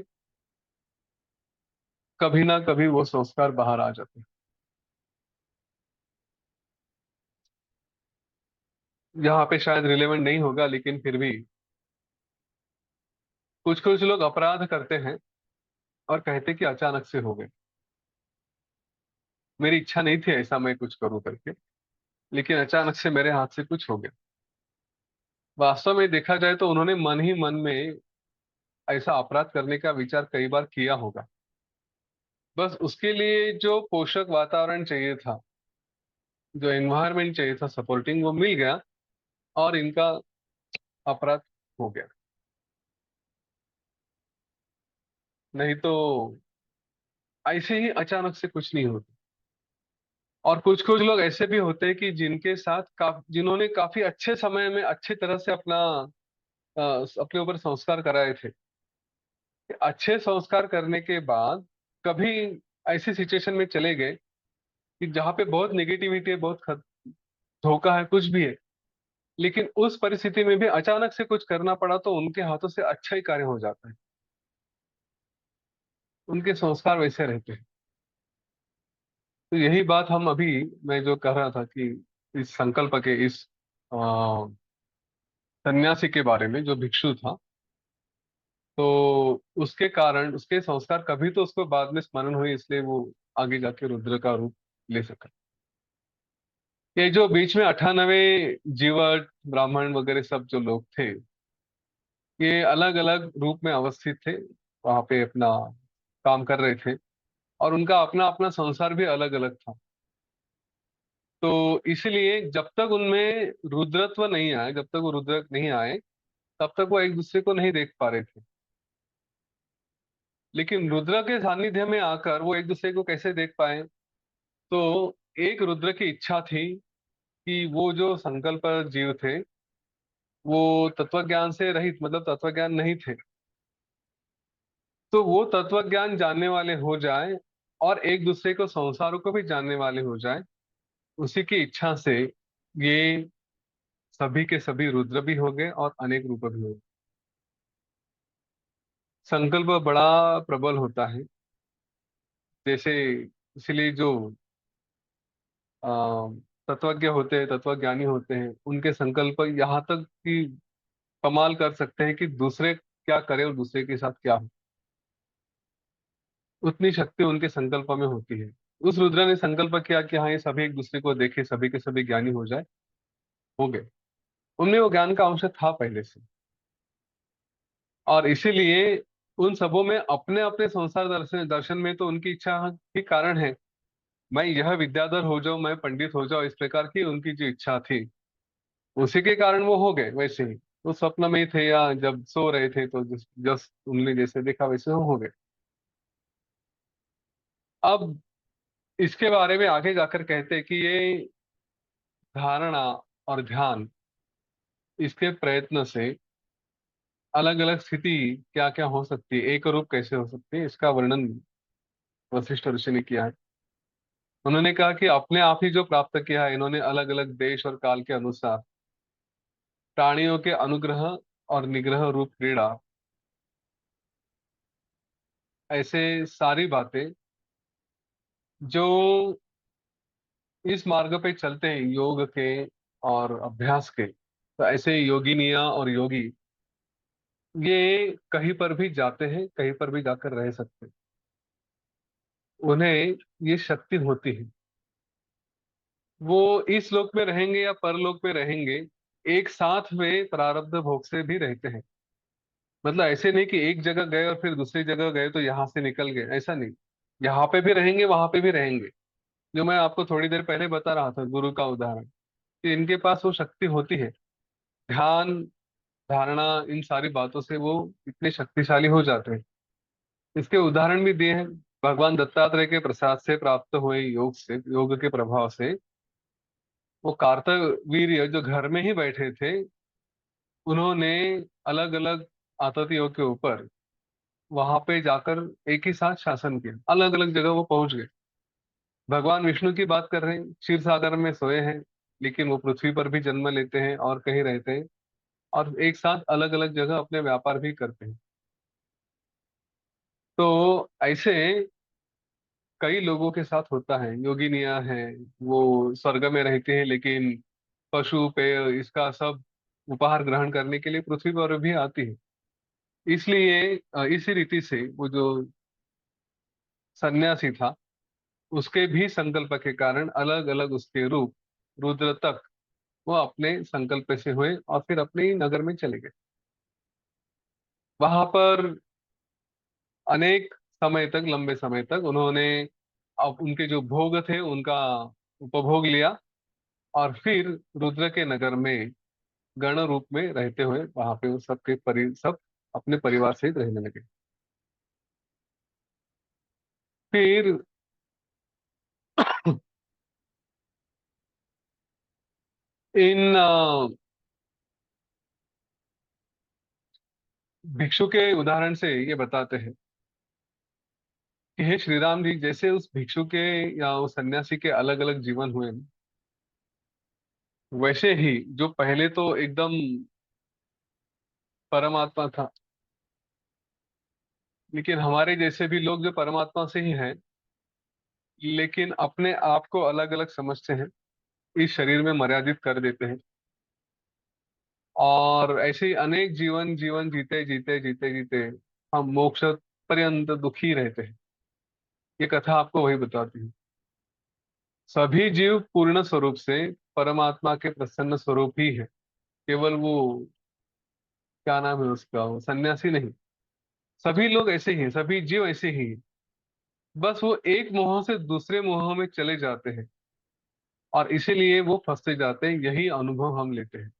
Speaker 1: कभी ना कभी वो संस्कार बाहर आ जाते हैं। यहाँ पे शायद रिलेवेंट नहीं होगा, लेकिन फिर भी कुछ कुछ लोग अपराध करते हैं और कहते कि अचानक से हो गए। मेरी इच्छा नहीं थी ऐसा मैं कुछ करूं करके, लेकिन अचानक से मेरे हाथ से कुछ हो गया। वास्तव में देखा जाए तो उन्होंने मन ही मन में ऐसा अपराध करने का विचार कई बार किया होगा। बस उसके लिए जो पोषक वातावरण चाहिए था, जो एनवायरनमेंट चाहिए था सपोर्टिंग, वो मिल गया और इनका अपराध हो गया। नहीं तो ऐसे ही अचानक से कुछ नहीं होता। और कुछ कुछ लोग ऐसे भी होते हैं कि जिनके साथ जिन्होंने काफी अच्छे समय में अच्छी तरह से अपने ऊपर संस्कार कराए थे। अच्छे संस्कार करने के बाद कभी ऐसी सिचुएशन में चले गए कि जहाँ पे बहुत नेगेटिविटी है, बहुत धोखा है, कुछ भी है, लेकिन उस परिस्थिति में भी अचानक से कुछ करना पड़ा तो उनके हाथों से अच्छा ही कार्य हो जाता है। उनके संस्कार वैसे रहते हैं। तो यही बात हम अभी, मैं जो कह रहा था कि इस संकल्प के इस अ, सन्यासी के बारे में, जो भिक्षु था, तो उसके कारण उसके संस्कार कभी तो उसको बाद में स्मरण हुई, इसलिए वो आगे जाके रुद्र का रूप ले सका। ये जो बीच में 98 जीवट ब्राह्मण वगैरह सब जो लोग थे, ये अलग अलग रूप में अवस्थित थे, वहां पे अपना काम कर रहे थे, और उनका अपना अपना संसार भी अलग अलग था। तो इसलिए जब तक उनमें रुद्रत्व नहीं आए, जब तक वो रुद्र नहीं आए, तब तक वो एक दूसरे को नहीं देख पा रहे थे। लेकिन रुद्र के सानिध्य में आकर वो एक दूसरे को कैसे देख पाए? तो एक रुद्र की इच्छा थी कि वो जो संकल्प जीव थे, वो तत्वज्ञान से रहित, मतलब तत्वज्ञान नहीं थे, तो वो तत्वज्ञान जानने वाले हो जाए और एक दूसरे को, संसारों को भी जानने वाले हो जाए। उसी की इच्छा से ये सभी के सभी रुद्र भी हो गए और अनेक रूप भी हो गए। संकल्प बड़ा प्रबल होता है। जैसे इसलिए जो आ, तत्वज्ञ होते हैं, तत्वज्ञानी होते हैं, उनके संकल्प यहाँ तक कि कमाल कर सकते हैं कि दूसरे क्या करे और दूसरे के साथ क्या हो, उतनी शक्ति उनके संकल्प में होती है। उस रुद्र ने संकल्प किया कि हाँ, ये सभी एक दूसरे को देखे, सभी के सभी ज्ञानी हो जाए, हो गए। उनमें वो ज्ञान का अंश था पहले से, और इसीलिए उन सबों में अपने अपने संसार दर्शन दर्शन में तो उनकी इच्छा के कारण है, मैं यह विद्याधर हो जाऊं, मैं पंडित हो जाऊं, इस प्रकार की उनकी जो इच्छा थी, उसी के कारण वो हो गए वैसे ही। वो स्वप्न में ही थे या जब सो रहे थे तो जस्ट उनने जैसे देखा वैसे वो हो गए। अब इसके बारे में आगे जाकर कहते हैं कि ये धारणा और ध्यान, इसके प्रयत्न से अलग अलग स्थिति क्या क्या हो सकती है, एक रूप कैसे हो सकती है, इसका वर्णन वशिष्ठ ऋषि ने किया है। उन्होंने कहा कि अपने आप ही जो प्राप्त किया है इन्होंने, अलग अलग देश और काल के अनुसार प्राणियों के अनुग्रह और निग्रह रूप क्रीड़ा, ऐसे सारी बातें जो इस मार्ग पे चलते हैं योग के और अभ्यास के, तो ऐसे योगिनिया और योगी, ये कहीं पर भी जाते हैं, कहीं पर भी जाकर रह सकते हैं। उन्हें ये शक्ति होती है। वो इस लोक में रहेंगे या परलोक में रहेंगे, एक साथ में प्रारब्ध भोग से भी रहते हैं। मतलब ऐसे नहीं कि एक जगह गए और फिर दूसरी जगह गए तो यहाँ से निकल गए, ऐसा नहीं। यहाँ पे भी रहेंगे, वहां पे भी रहेंगे। जो मैं आपको थोड़ी देर पहले बता रहा था गुरु का उदाहरण, कि इनके पास वो शक्ति होती है। ध्यान, धारणा, इन सारी बातों से वो इतने शक्तिशाली हो जाते हैं। इसके उदाहरण भी दिए हैं। भगवान दत्तात्रेय के प्रसाद से प्राप्त हुए योग से, योग के प्रभाव से, वो कार्तवीर्य जो घर में ही बैठे थे, उन्होंने अलग अलग आततियों के ऊपर वहां पे जाकर एक ही साथ शासन किया, अलग अलग जगह वो पहुंच गए। भगवान विष्णु की बात कर रहे हैं, क्षीर सागर में सोए हैं, लेकिन वो पृथ्वी पर भी जन्म लेते हैं और कहीं रहते हैं, और एक साथ अलग अलग जगह अपने व्यापार भी करते हैं। तो ऐसे कई लोगों के साथ होता है। योगिनियां हैं, वो स्वर्ग में रहते हैं, लेकिन पशु पेय इसका सब उपहार ग्रहण करने के लिए पृथ्वी पर भी आती है। इसलिए इसी रीति से वो जो सन्यासी था, उसके भी संकल्प के कारण अलग अलग उसके रूप रुद्र तक वो अपने संकल्प से हुए और फिर अपने ही नगर में चले गए। वहां पर अनेक समय तक, लंबे समय तक उन्होंने अब उनके जो भोग थे उनका उपभोग लिया, और फिर रुद्र के नगर में गण रूप में रहते हुए वहां पे वो सब अपने परिवार सहित रहने लगे। फिर इन भिक्षु के उदाहरण से ये बताते हैं कि हे श्री राम जी, जैसे उस भिक्षु के या उस सन्यासी के अलग अलग जीवन हुए न, वैसे ही जो पहले तो एकदम परमात्मा था, लेकिन हमारे जैसे भी लोग जो परमात्मा से ही हैं, लेकिन अपने आप को अलग अलग समझते हैं, इस शरीर में मर्यादित कर देते हैं, और ऐसे ही अनेक जीवन जीवन जीते जीते जीते जीते हम मोक्ष पर्यंत दुखी रहते हैं। ये कथा आपको वही बताती है। सभी जीव पूर्ण स्वरूप से परमात्मा के प्रसन्न स्वरूप ही है। केवल वो, क्या नाम है उसका, वो सन्यासी नहीं, सभी लोग ऐसे ही हैं, सभी जीव ऐसे ही हैं। बस वो एक मोह से दूसरे मोह में चले जाते हैं, और इसीलिए वो फंसते जाते हैं। यही अनुभव हम लेते हैं।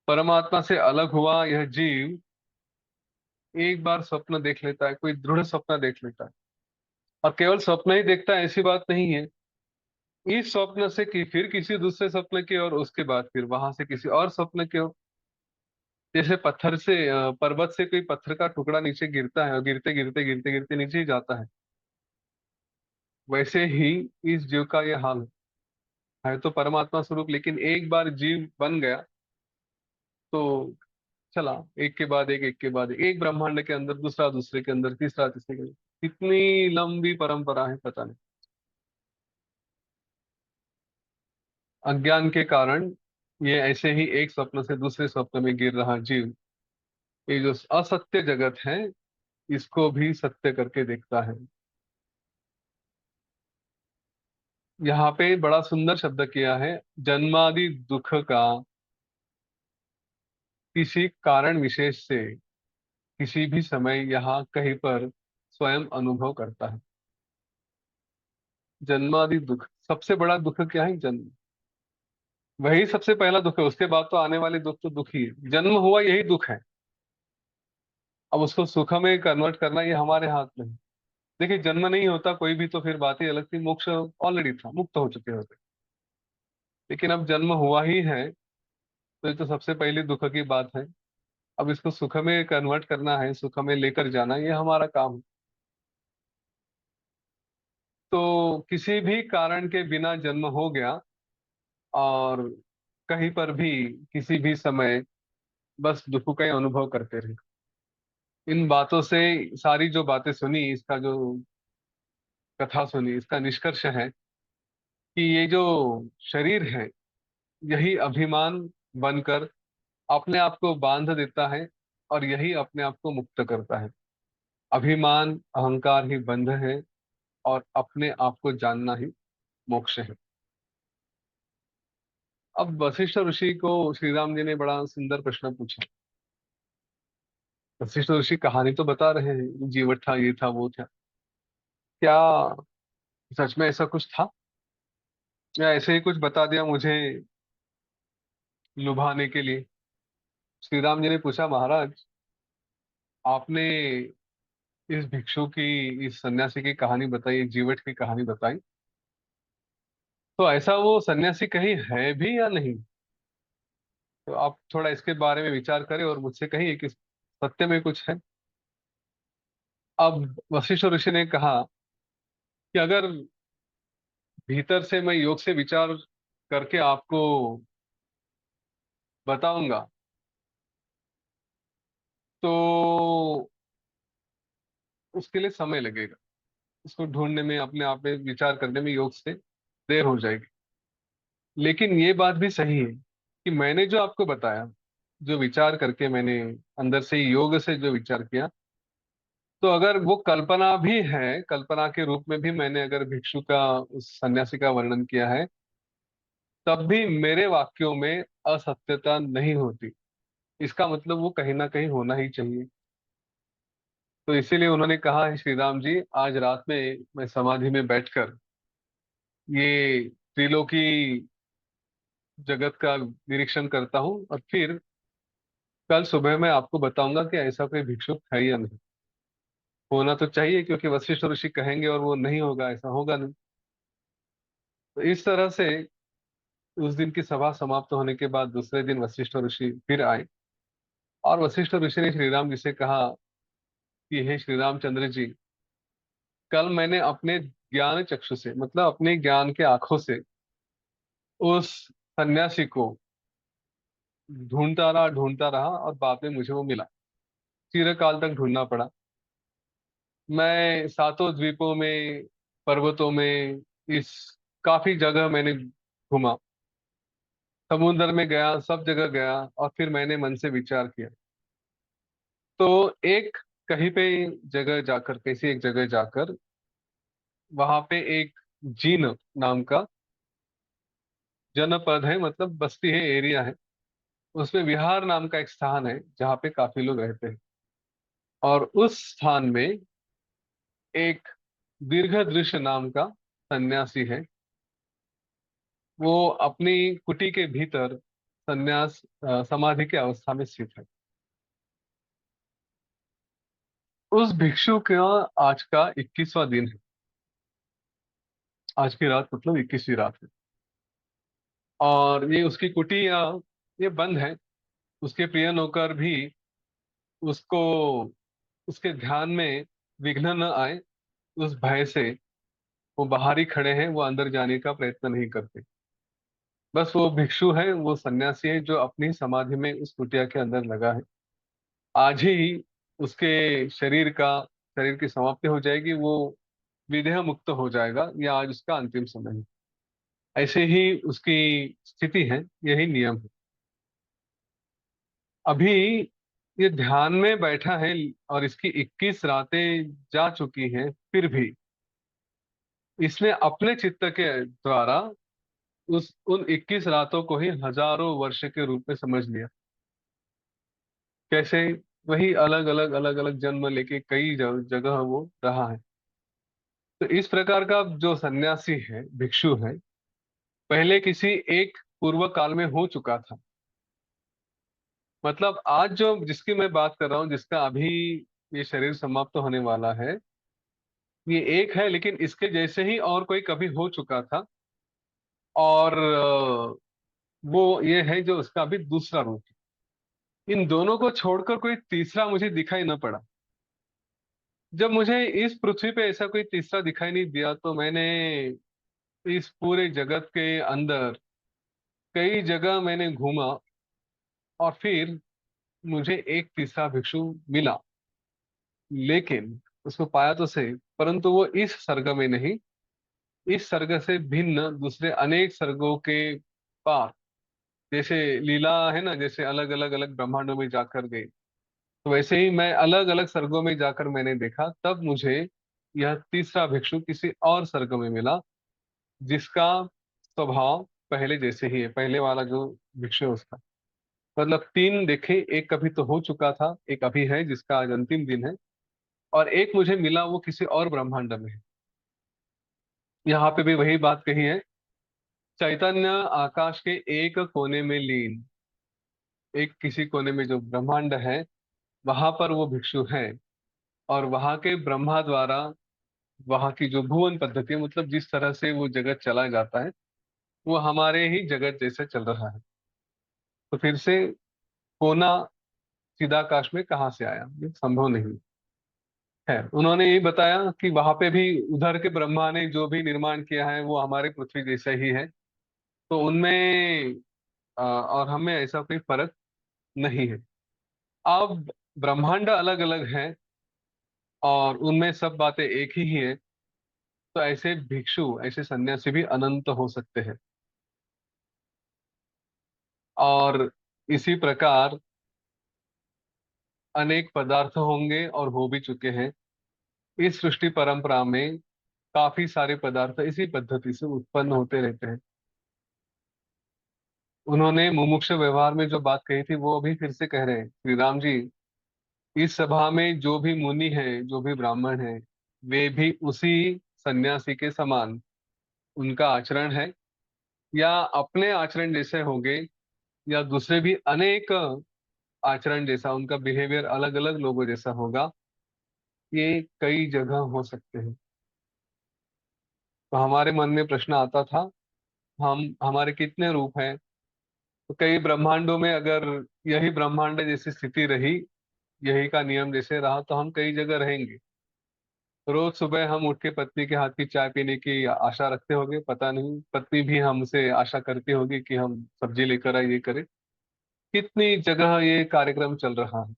Speaker 1: परमात्मा से अलग हुआ यह जीव एक बार स्वप्न देख लेता है, कोई दृढ़ स्वप्न देख लेता है, और केवल स्वप्न ही देखता है ऐसी बात नहीं है। इस स्वप्न से कि फिर किसी दूसरे स्वप्न की, और उसके बाद फिर वहां से किसी और स्वप्न की ओर। जैसे पत्थर से पर्वत से कोई पत्थर का टुकड़ा नीचे गिरता है और गिरते गिरते गिरते गिरते नीचे ही जाता है, वैसे ही इस जीव का यह हाल है तो परमात्मा स्वरूप, लेकिन एक बार जीव बन गया तो चला, एक के बाद एक के बाद एक ब्रह्मांड के अंदर, दूसरा दूसरे के अंदर, तीसरा तीसरे के अंदर, कितनी लंबी परंपरा है पता नहीं। अज्ञान के कारण ये ऐसे ही एक स्वप्न से दूसरे स्वप्न में गिर रहा जीव, ये जो असत्य जगत है, इसको भी सत्य करके देखता है। यहाँ पे बड़ा सुंदर शब्द किया है, जन्मादि दुख का किसी कारण विशेष से किसी भी समय यहाँ कहीं पर स्वयं अनुभव करता है। जन्मादि दुख, सबसे बड़ा दुख क्या है? जन्म। वही सबसे पहला दुख है, उसके बाद तो आने वाले दुख तो दुख ही है। जन्म हुआ यही दुख है। अब उसको सुख में कन्वर्ट करना ये हमारे हाथ में है। देखिए, जन्म नहीं होता कोई भी तो फिर बात ही अलग थी, मोक्ष ऑलरेडी था, मुक्त हो चुके होते। लेकिन अब जन्म हुआ ही है, तो ये तो सबसे पहली दुख की बात है। अब इसको सुख में कन्वर्ट करना है, सुख में लेकर जाना, ये हमारा काम है। तो किसी भी कारण के बिना जन्म हो गया, और कहीं पर भी किसी भी समय बस दुख का ही अनुभव करते रहे। इन बातों से, सारी जो बातें सुनी, इसका जो कथा सुनी, इसका निष्कर्ष है कि ये जो शरीर है, यही अभिमान बनकर अपने आप को बांध देता है, और यही अपने आप को मुक्त करता है। अभिमान अहंकार ही बंध है, और अपने आप को जानना ही मोक्ष है। अब वशिष्ठ ऋषि को श्री राम जी ने बड़ा सुंदर प्रश्न पूछा। वशिष्ठ ऋषि कहानी तो बता रहे हैं, जीवट था, ये था, वो था, क्या सच में ऐसा कुछ था, या ऐसे ही कुछ बता दिया मुझे लुभाने के लिए? श्री राम जी ने पूछा, महाराज, आपने इस भिक्षु की, इस सन्यासी की कहानी बताई, जीवट की कहानी बताई, तो ऐसा वो सन्यासी कहीं है भी या नहीं? तो आप थोड़ा इसके बारे में विचार करें और मुझसे कहिए कि सत्य में कुछ है। अब वशिष्ठ ऋषि ने कहा कि अगर भीतर से मैं योग से विचार करके आपको बताऊंगा, तो उसके लिए समय लगेगा। उसको ढूंढने में, अपने आप में विचार करने में योग से देर हो जाएगी। लेकिन ये बात भी सही है कि मैंने जो आपको बताया, जो विचार करके मैंने अंदर से ही योग से जो विचार किया, तो अगर वो कल्पना भी है, कल्पना के रूप में भी मैंने अगर भिक्षु का, उस सन्यासी का वर्णन किया है, तब भी मेरे वाक्यों में असत्यता नहीं होती। इसका मतलब वो कहीं ना कहीं होना ही चाहिए। तो इसीलिए उन्होंने कहा है, श्री राम जी, आज रात में मैं समाधि में बैठकर ये त्रिलोकी जगत का निरीक्षण करता हूँ, और फिर कल सुबह मैं आपको बताऊंगा कि ऐसा कोई भिक्षुक है या नहीं। होना तो चाहिए, क्योंकि वशिष्ठ ऋषि कहेंगे और वो नहीं होगा, ऐसा होगा नहीं। तो इस तरह से उस दिन की सभा समाप्त होने के बाद दूसरे दिन वशिष्ठ ऋषि फिर आए, और वशिष्ठ ऋषि ने श्री राम जी से कहा कि हे श्री रामचंद्र जी, कल मैंने अपने ज्ञान चक्षु से, मतलब अपने ज्ञान के आंखों से, उस सन्यासी को ढूंढता रहा और बाद में मुझे वो मिला। चिरकाल तक ढूंढना पड़ा। मैं सातों द्वीपों में, पर्वतों में, इस काफी जगह मैंने घूमा, समुद्र में गया, सब जगह गया, और फिर मैंने मन से विचार किया। तो एक कहीं पे जगह जाकर, किसी एक जगह जाकर, वहां पे एक जीन नाम का जनपद है, मतलब बस्ती है, एरिया है। उसमें विहार नाम का एक स्थान है जहाँ पे काफी लोग रहते हैं। और उस स्थान में एक दीर्घ दृश्य नाम का सन्यासी है। वो अपनी कुटी के भीतर समाधि के अवस्था में स्थित है। उस भिक्षु का आज का 21वां दिन है। आज की रात मतलब 21वीं रात है। और ये उसकी कुटी ये बंद है। उसके प्रिय नौकर भी उसको, उसके ध्यान में विघ्न न आए, उस भय से वो बाहर ही खड़े हैं, वो अंदर जाने का प्रयत्न नहीं करते। बस वो भिक्षु है, वो सन्यासी है जो अपनी समाधि में उस कुटिया के अंदर लगा है। आज ही उसके शरीर की समाप्ति हो जाएगी, वो विदेह मुक्त हो जाएगा, या आज उसका अंतिम समय है। ऐसे ही उसकी स्थिति है, यही नियम है। अभी ये ध्यान में बैठा है, और इसकी 21 रातें जा चुकी हैं, फिर भी इसने अपने चित्त के द्वारा उस उन 21 रातों को ही हजारों वर्ष के रूप में समझ लिया। कैसे? वही अलग अलग जन्म लेके कई जगह वो रहा है। तो इस प्रकार का जो सन्यासी है, भिक्षु है, पहले किसी एक पूर्व काल में हो चुका था। मतलब आज जो जिसकी मैं बात कर रहा हूँ, जिसका अभी ये शरीर समाप्त होने वाला है, ये एक है, लेकिन इसके जैसे ही और कोई कभी हो चुका था। और वो ये है जो उसका अभी दूसरा रूप है। इन दोनों को छोड़कर कोई तीसरा मुझे दिखाई न पड़ा। जब मुझे इस पृथ्वी पे ऐसा कोई तीसरा दिखाई नहीं दिया, तो मैंने इस पूरे जगत के अंदर कई जगह मैंने घूमा, और फिर मुझे एक तीसरा भिक्षु मिला। लेकिन उसको पाया तो सही, परंतु वो इस सर्ग में नहीं, इस सर्ग से भिन्न दूसरे अनेक सर्गों के पार। जैसे लीला है ना, जैसे अलग अलग अलग ब्रह्मांडों में जाकर गए, तो वैसे ही मैं अलग अलग सर्गों में जाकर मैंने देखा, तब मुझे यह तीसरा भिक्षु किसी और सर्ग में मिला, जिसका स्वभाव पहले जैसे ही है, पहले वाला जो भिक्षु है उसका। मतलब तीन देखे, एक कभी तो हो चुका था, एक अभी है जिसका आज अंतिम दिन है, और एक मुझे मिला, वो किसी और ब्रह्मांड में है। यहाँ पे भी वही बात कही है, चैतन्य आकाश के एक कोने में लीन, एक किसी कोने में जो ब्रह्मांड है, वहां पर वो भिक्षु है। और वहां के ब्रह्मा द्वारा, वहां की जो भुवन पद्धति है, मतलब जिस तरह से वो जगत चला जाता है, वो हमारे ही जगत जैसे चल रहा है। तो फिर से कोना चिदाकाश में कहाँ से आया? ये संभव नहीं है। उन्होंने ये बताया कि वहां पे भी उधर के ब्रह्मा ने जो भी निर्माण किया है, वो हमारे पृथ्वी जैसा ही है। तो उनमें और हमें ऐसा कोई फर्क नहीं है। अब ब्रह्मांड अलग अलग है, और उनमें सब बातें एक ही है। तो ऐसे भिक्षु, ऐसे सन्यासी भी अनंत हो सकते हैं। और इसी प्रकार अनेक पदार्थ होंगे और हो भी चुके हैं। इस सृष्टि परंपरा में काफी सारे पदार्थ इसी पद्धति से उत्पन्न होते रहते हैं। उन्होंने मुमुक्षु व्यवहार में जो बात कही थी वो अभी फिर से कह रहे हैं श्री राम जी। इस सभा में जो भी मुनि हैं, जो भी ब्राह्मण हैं, वे भी उसी सन्यासी के समान उनका आचरण है, या अपने आचरण जैसे होंगे, या दूसरे भी अनेक आचरण जैसा, उनका बिहेवियर अलग अलग लोगों जैसा होगा। ये कई जगह हो सकते हैं। तो हमारे मन में प्रश्न आता था, हम हमारे कितने रूप हैं? तो कई ब्रह्मांडों में अगर यही ब्रह्मांड जैसी स्थिति रही, यही का नियम जैसे रहा, तो हम कई जगह रहेंगे। रोज सुबह हम उठ के पत्नी के हाथ की चाय पीने की आशा रखते होंगे, पता नहीं पत्नी भी हमसे आशा करती होगी कि हम सब्जी लेकर आए, ये करें। कितनी जगह ये कार्यक्रम चल रहा है।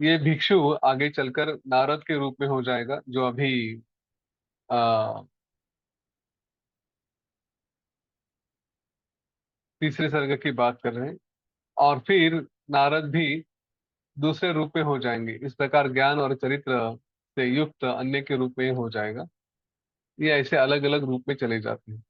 Speaker 1: ये भिक्षु आगे चलकर नारद के रूप में हो जाएगा, जो अभी आ, तीसरे सर्ग की बात कर रहे हैं। और फिर नारद भी दूसरे रूप में हो जाएंगे। इस प्रकार ज्ञान और चरित्र से युक्त अन्य के रूप में हो जाएगा। ये ऐसे अलग अलग रूप में चले जाते हैं।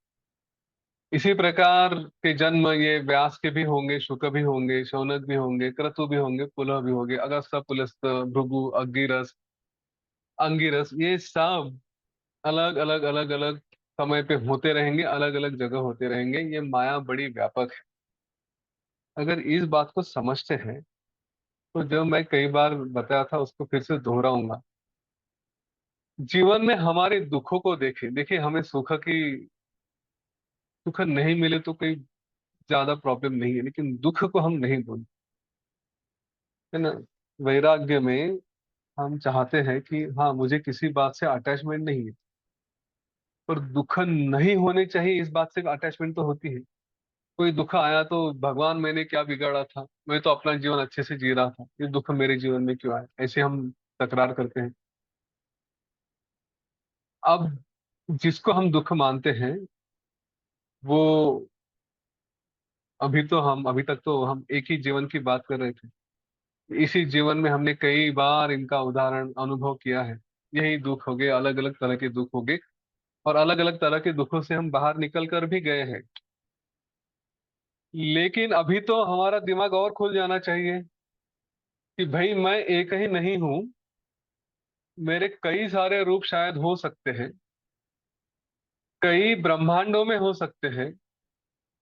Speaker 1: इसी प्रकार के जन्म ये व्यास के भी होंगे, शुक भी होंगे, शौनक भी होंगे, क्रतु भी होंगे, पुलह भी होंगे, अगस्त्य, पुलस्त, भृगु, अंगिरस, अंगिरस, ये सब अलग अलग अलग अलग समय पे होते रहेंगे, अलग अलग जगह होते रहेंगे। ये माया बड़ी व्यापक है। अगर इस बात को समझते हैं, तो जो मैं कई बार बताया था उसको फिर से दोहराऊंगा। जीवन में हमारे दुखों को देखें। देखिए, हमें सुख नहीं मिले तो कोई ज्यादा प्रॉब्लम नहीं है, लेकिन दुख को हम नहीं भूल, है ना। वैराग्य में हम चाहते हैं कि हाँ, मुझे किसी बात से अटैचमेंट नहीं है, पर दुख नहीं होने चाहिए, इस बात से अटैचमेंट तो होती है। कोई दुख आया तो भगवान मैंने क्या बिगाड़ा था, मैं तो अपना जीवन अच्छे से जी रहा था, ये दुख मेरे जीवन में क्यों आया, ऐसे हम तकरार करते हैं। अब जिसको हम दुख मानते हैं, वो अभी तक तो हम एक ही जीवन की बात कर रहे थे। इसी जीवन में हमने कई बार इनका उदाहरण अनुभव किया है। यही दुख हो गए, अलग अलग तरह के दुख हो गए, और अलग अलग तरह के दुखों से हम बाहर निकल कर भी गए हैं। लेकिन अभी तो हमारा दिमाग और खुल जाना चाहिए कि भाई मैं एक ही नहीं हूं, मेरे कई सारे रूप शायद हो सकते हैं, कई ब्रह्मांडों में हो सकते हैं।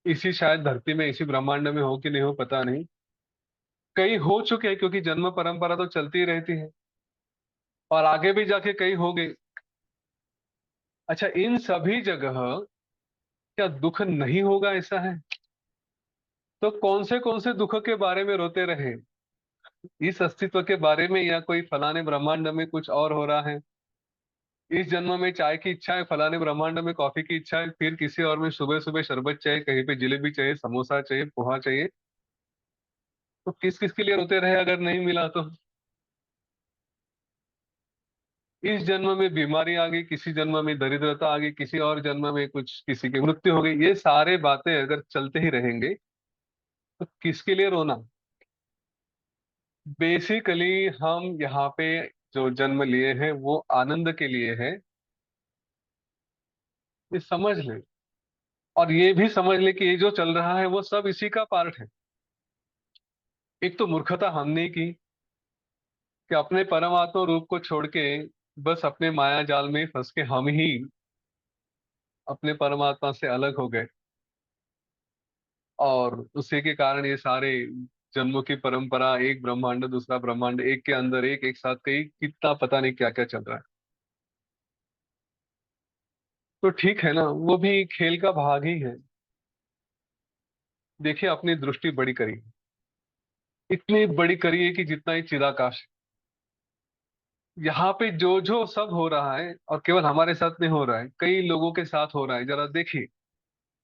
Speaker 1: इसी शायद धरती में, इसी ब्रह्मांड में हो कि नहीं हो पता नहीं, कई हो चुके हैं, क्योंकि जन्म परंपरा तो चलती रहती है, और आगे भी जाके कई हो गए। अच्छा, इन सभी जगह क्या दुख नहीं होगा, ऐसा है? तो कौन से दुख के बारे में रोते रहे? इस अस्तित्व के बारे में, या कोई फलाने ब्रह्मांड में कुछ और हो रहा है? इस जन्म में चाय की इच्छा है, फलाने ब्रह्मांड में कॉफी की इच्छा है, फिर किसी और में सुबह सुबह शरबत चाहिए, कहीं पे जलेबी चाहिए, समोसा चाहिए, पोहा चाहिए। तो किस किस के लिए रोते रहे अगर नहीं मिला तो? इस जन्म में बीमारी आ गई, किसी जन्म में दरिद्रता आ गई, किसी और जन्म में कुछ, किसी की मृत्यु हो गई, ये सारे बातें अगर चलते ही रहेंगे, तो किसके लिए रोना? बेसिकली हम यहाँ पे जो जन्म लिए हैं वो आनंद के लिए है, ये समझ ले। और ये भी समझ ले कि ये जो चल रहा है वो सब इसी का पार्ट है। एक तो मूर्खता हमने की कि अपने परमात्मा रूप को छोड़ के बस अपने माया जाल में फंस के हम ही अपने परमात्मा से अलग हो गए, और उसी के कारण ये सारे जन्मों की परंपरा, एक ब्रह्मांड दूसरा ब्रह्मांड, एक के अंदर एक, एक साथ कई, कितना पता नहीं क्या क्या चल रहा है। तो ठीक है ना, वो भी खेल का भाग ही है। देखिए, अपनी दृष्टि बड़ी करी, इतनी बड़ी करी है कि जितना ही चिदाकाश है। यहाँ पे जो जो सब हो रहा है, और केवल हमारे साथ नहीं हो रहा है, कई लोगों के साथ हो रहा है। जरा देखिए,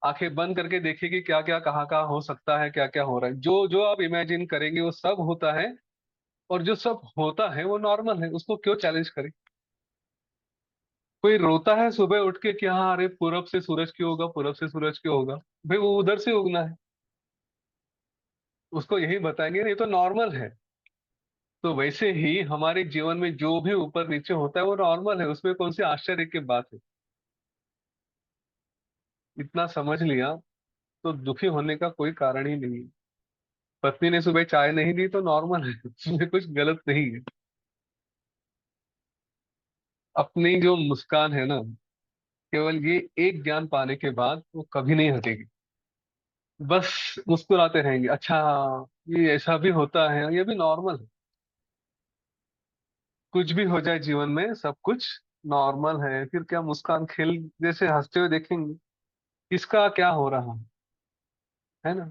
Speaker 1: आंखें बंद करके देखिए कि क्या क्या कहाँ कहाँ हो सकता है, क्या क्या हो रहा है। जो जो आप इमेजिन करेंगे वो सब होता है, और जो सब होता है वो नॉर्मल है, उसको क्यों चैलेंज करें? कोई रोता है सुबह उठ के कि हाँ अरे पूरब से सूरज क्यों होगा, पूरब से सूरज क्यों होगा। भाई वो उधर से उगना है, उसको यही बताएंगे नहीं तो नॉर्मल है। तो वैसे ही हमारे जीवन में जो भी ऊपर नीचे होता है वो नॉर्मल है, उसमें कौन सी आश्चर्य की बात है। इतना समझ लिया तो दुखी होने का कोई कारण ही नहीं है। पत्नी ने सुबह चाय नहीं दी तो नॉर्मल है, उसमें कुछ गलत नहीं है। अपनी जो मुस्कान है ना, केवल ये एक ज्ञान पाने के बाद वो कभी नहीं हटेगी। बस मुस्कुराते रहेंगे, अच्छा ये ऐसा भी होता है, ये भी नॉर्मल है। कुछ भी हो जाए जीवन में सब कुछ नॉर्मल है, फिर क्या मुस्कान खेल जैसे हंसते हुए देखेंगे, किसका क्या हो रहा है ना।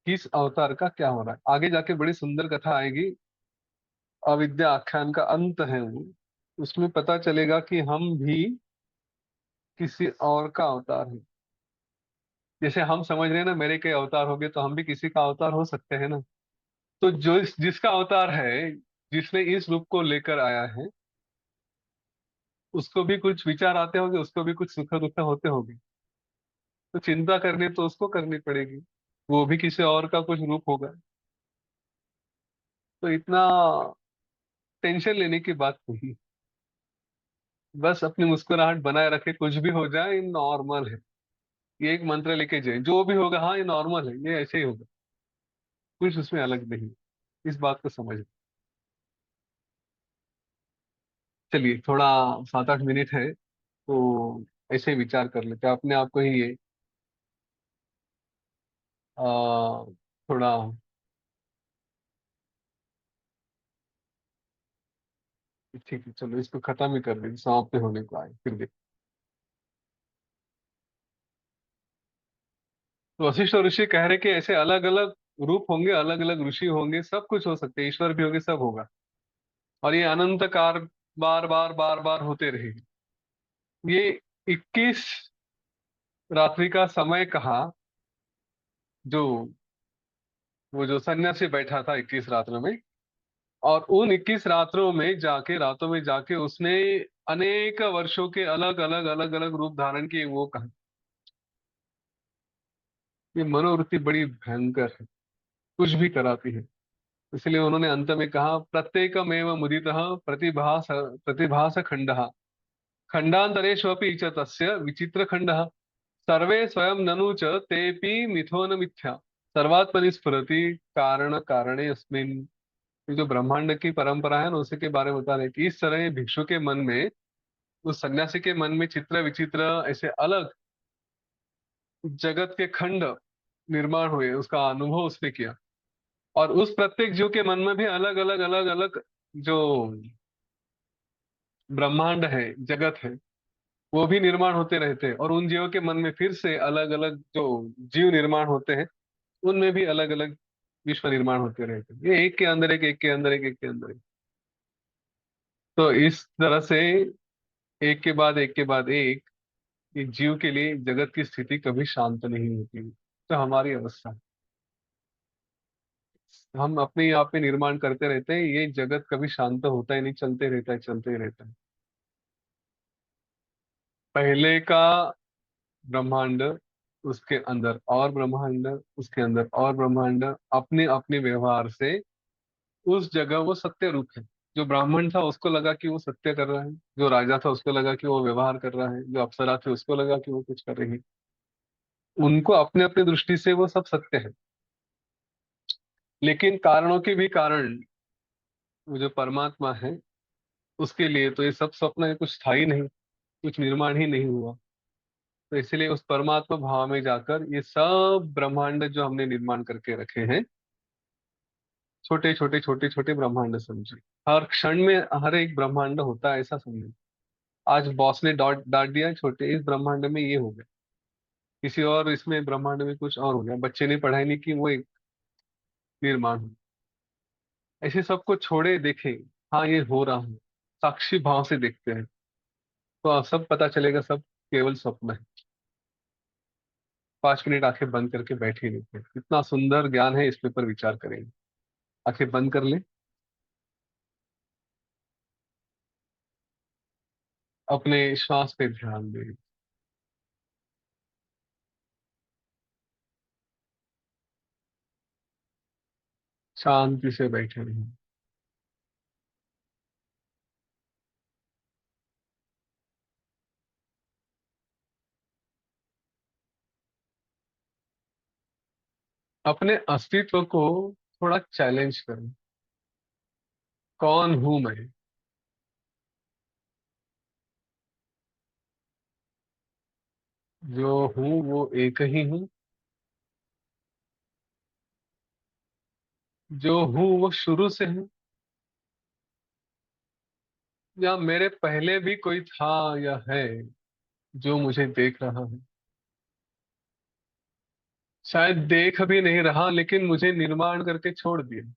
Speaker 1: किस अवतार का क्या हो रहा है, आगे जाके बड़ी सुंदर कथा आएगी। अविद्या आख्यान का अंत है वो, उसमें पता चलेगा कि हम भी किसी और का अवतार है। जैसे हम समझ रहे हैं ना मेरे के अवतार हो गए, तो हम भी किसी का अवतार हो सकते हैं ना। तो जो जिसका अवतार है, जिसने इस रूप को लेकर आया है, उसको भी कुछ विचार आते होंगे, उसको भी कुछ सुख दुख होते होंगे। तो चिंता करनी तो उसको करनी पड़ेगी, वो भी किसी और का कुछ रूप होगा। तो इतना टेंशन लेने की बात नहीं। बस अपनी मुस्कुराहट बनाए रखे, कुछ भी हो जाए ये नॉर्मल है। ये एक मंत्र लेके जाए, जो भी होगा हाँ ये नॉर्मल है, ये ऐसे ही होगा, कुछ उसमें अलग नहीं। इस बात को समझ। चलिए थोड़ा 7-8 मिनट है तो ऐसे ही विचार कर लेते हैं अपने आप को ही ये थोड़ा। ठीक है चलो इसको खत्म ही कर देंगे, समाप्त होने को आए फिर देख। तो वशिष्ठ और ऋषि कह रहे कि ऐसे अलग अलग रूप होंगे, अलग अलग ऋषि होंगे, सब कुछ हो सकते हैं, ईश्वर भी होंगे, सब होगा। और ये अनंत कार बार बार बार बार होते रहेगी। ये 21 रात्रि का समय कहा, जो वो जो सन्यासी बैठा था 21 रात्रों में, और उन 21 रातों में जाके उसने अनेक वर्षों के अलग अलग रूप धारण किए, वो कहा। ये मनोवृत्ति बड़ी भयंकर है, कुछ भी कराती है। इसलिए उन्होंने अंत में कहा प्रत्येकमेव मुदितः प्रतिभास खंडः खंडांतरेष्वपि च तस्य विचित्र खंडः सर्वे स्वयं ननु च तेपि मिथो न मिथ्या सर्वात्मनि स्फुरति कारण कारणे अस्मिन्। ये जो ब्रह्मांड की परंपरा है ना, उसी के बारे में बता रहे हैं कि इस तरह भिक्षु के मन में, उस सन्यासी के मन में चित्र विचित्र ऐसे अलग जगत के खंड निर्माण हुए, उसका अनुभव उसने किया। और उस प्रत्येक जीव के मन में भी अलग अलग जो ब्रह्मांड है, जगत है, वो भी निर्माण होते रहते हैं। और उन जीवों के मन में फिर से अलग अलग जो जीव निर्माण होते हैं, उनमें भी अलग अलग विश्व निर्माण होते रहते हैं। ये एक के अंदर एक के अंदर एक के अंदर एक। तो इस तरह से एक के बाद एक के बाद एक, ये जीव के लिए जगत की स्थिति कभी शांत नहीं होती। तो हमारी अवस्था, हम अपने आप में निर्माण करते रहते हैं, ये जगत कभी शांत होता ही नहीं, चलते रहता है चलते ही रहता है। पहले का ब्रह्मांड, उसके अंदर और ब्रह्मांड, उसके अंदर और ब्रह्मांड, अपने अपने व्यवहार से उस जगह वो सत्य रूप है। जो ब्राह्मण था उसको लगा कि वो सत्य कर रहा है, जो राजा था उसको लगा कि वो व्यवहार कर रहा है, जो अप्सरा थे उसको लगा कि वो कुछ कर रही है। उनको अपने अपने दृष्टि से वो सब सत्य है। लेकिन कारणों के भी कारण, वो जो परमात्मा है, उसके लिए तो ये सब स्वप्न है, कुछ था ही नहीं, कुछ निर्माण ही नहीं हुआ। तो इसलिए उस परमात्मा भाव में जाकर ये सब ब्रह्मांड जो हमने निर्माण करके रखे हैं, छोटे छोटे छोटे छोटे ब्रह्मांड समझे। हर क्षण में हर एक ब्रह्मांड होता है ऐसा समझे। आज बॉस ने डॉट डांट दिया, छोटे इस ब्रह्मांड में ये हो गया, किसी और इसमें ब्रह्मांड में कुछ और हो गया, बच्चे ने पढ़ाई नहीं की, वो एक निर्माण हो। ऐसे सबको छोड़े देखे, हाँ ये हो रहा है, साक्षी भाव से देखते हैं, तो आप सब पता चलेगा सब केवल स्वप्न है। 5 मिनट आंखें बंद करके बैठे ही रहते हैं, इतना सुंदर ज्ञान है, इस पे पर विचार करेंगे। आंखें बंद कर ले। अपने श्वास पे ध्यान दें। शांति से बैठे रहें। अपने अस्तित्व को थोड़ा चैलेंज करें। कौन हूं मैं? जो हूं वो एक ही हूँ। जो हूं वो शुरू से हूँ, या मेरे पहले भी कोई था या है जो मुझे देख रहा है। शायद देख भी नहीं रहा, लेकिन मुझे निर्माण करके छोड़ दिया।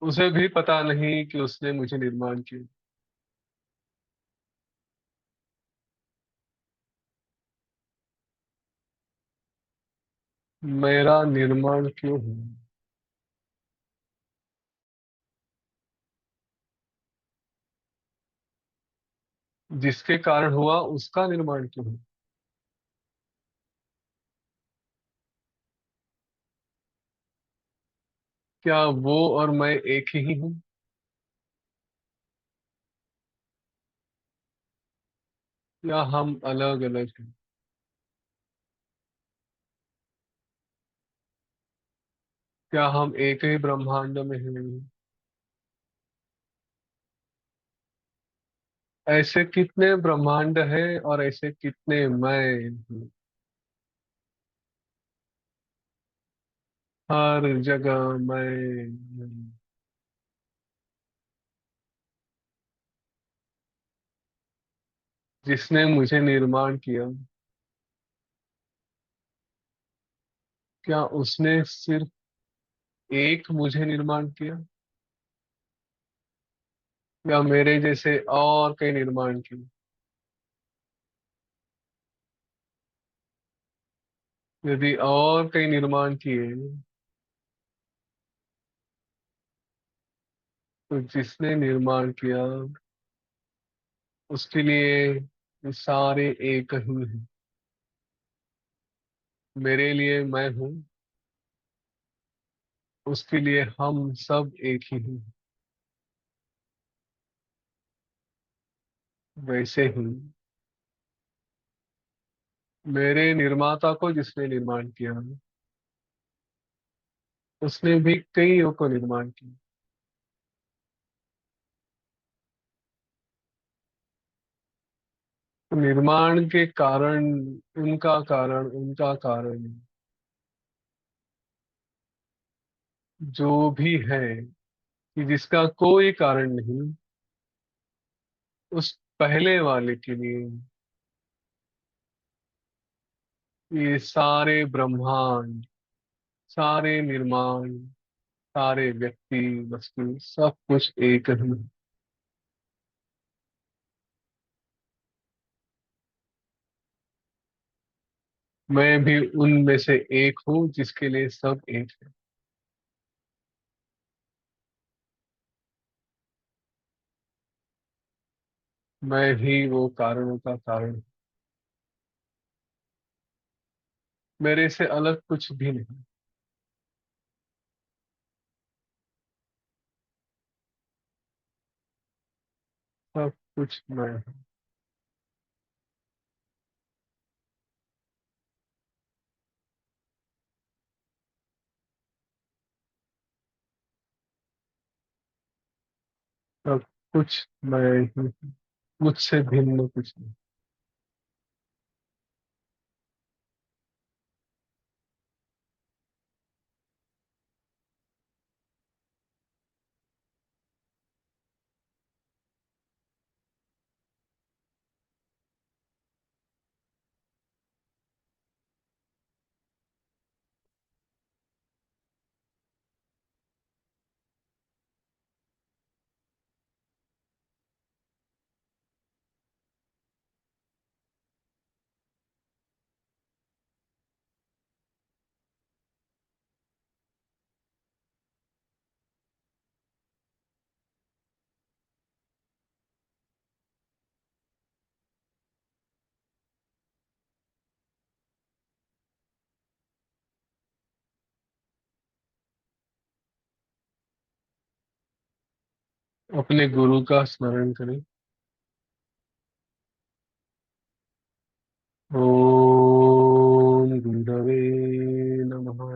Speaker 1: उसे भी पता नहीं कि उसने मुझे निर्माण किया। मेरा निर्माण क्यों हूँ? जिसके कारण हुआ उसका निर्माण क्यों हूँ? क्या वो और मैं एक ही हूँ? या हम अलग अलग हैं? क्या हम एक ही ब्रह्मांड में हैं? ऐसे कितने ब्रह्मांड है और ऐसे कितने मैं हूँ? हर जगह मैं हूँ। जिसने मुझे निर्माण किया, क्या उसने सिर्फ एक मुझे निर्माण किया, या मेरे जैसे और कई निर्माण किए? यदि और कई निर्माण किए, तो जिसने निर्माण किया उसके लिए ये सारे एक ही हैं। मेरे लिए मैं हूँ, उसके लिए हम सब एक ही हैं। वैसे ही मेरे निर्माता को जिसने निर्माण किया, उसने भी कईयों को निर्माण किया। तो निर्माण के कारण, उनका कारण जो भी है, कि जिसका कोई कारण नहीं, उस पहले वाले के लिए ये सारे ब्रह्मांड, सारे निर्माण, सारे व्यक्ति, वस्तु, सब कुछ एक ही है। मैं भी उनमें से एक हूँ जिसके लिए सब एक है। मैं ही वो कारणों का कारण हूँ। मेरे से अलग कुछ भी नहीं। सब कुछ मैं हूँ। सब कुछ मैं ही हूँ। मुझसे भिन्न कुछ नहीं। अपने गुरु का स्मरण करें। ओम गुरुवे नमः।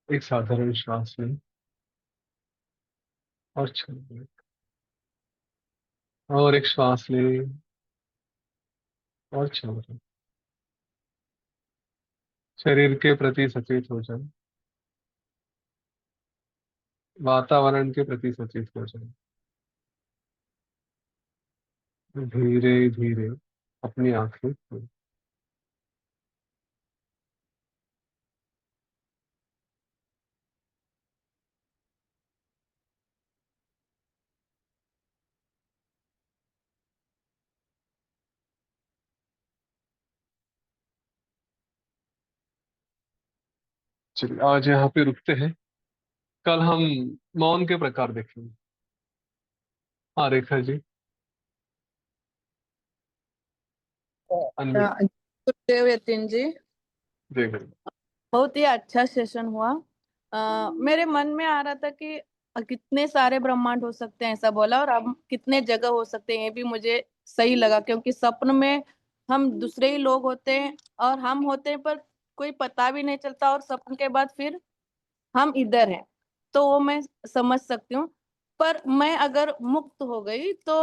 Speaker 1: एक साधारण श्वास लें और छोड़ें। और एक श्वास लें और छोड़ें। शरीर के प्रति सचेत हो जाए। वातावरण के प्रति सचेत हो जाए। धीरे धीरे अपनी आंखें खोलें। चलिए आज यहाँ पे रुकते हैं। कल हम मौन के प्रकार देखेंगे। हाँ रेखा जी। अनम्यूट।
Speaker 2: गुरुदेव यतिन जी,
Speaker 1: देखो।
Speaker 2: बहुत ही अच्छा सेशन हुआ। मेरे मन में आ रहा था कि कितने सारे ब्रह्मांड हो सकते हैं ऐसा बोला, और अब कितने जगह हो सकते हैं ये भी मुझे सही लगा, क्योंकि सपन में हम दूसरे ही लोग होते हैं और हम होते हैं, पर कोई पता भी नहीं चलता, और सपन के बाद फिर हम इधर हैं। तो वो मैं समझ सकती हूँ। पर मैं अगर मुक्त हो गई तो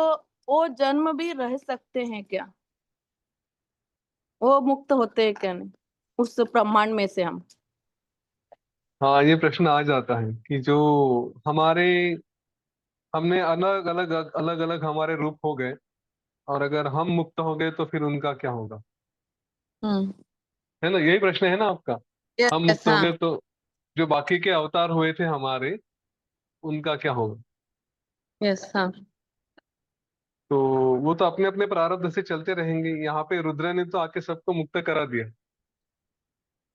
Speaker 2: वो जन्म भी रह सकते हैं क्या? वो मुक्त होते हैं क्या नहीं उस ब्रह्मांड में से हम?
Speaker 1: हाँ ये प्रश्न आ जाता है कि जो हमारे हमने अलग अलग अलग अलग हमारे रूप हो गए, और अगर हम मुक्त हो गए तो फिर उनका क्या होगा।
Speaker 2: हम्म।
Speaker 1: है ना, यही प्रश्न है ना आपका। हम
Speaker 2: यस,
Speaker 1: मुक्त हो
Speaker 2: हाँ।
Speaker 1: गए तो जो बाकी के अवतार हुए थे हमारे, उनका क्या होगा।
Speaker 2: यस, हाँ।
Speaker 1: तो वो तो अपने अपने प्रारब्ध से चलते रहेंगे। यहाँ पे रुद्र ने तो आके सबको मुक्त करा दिया।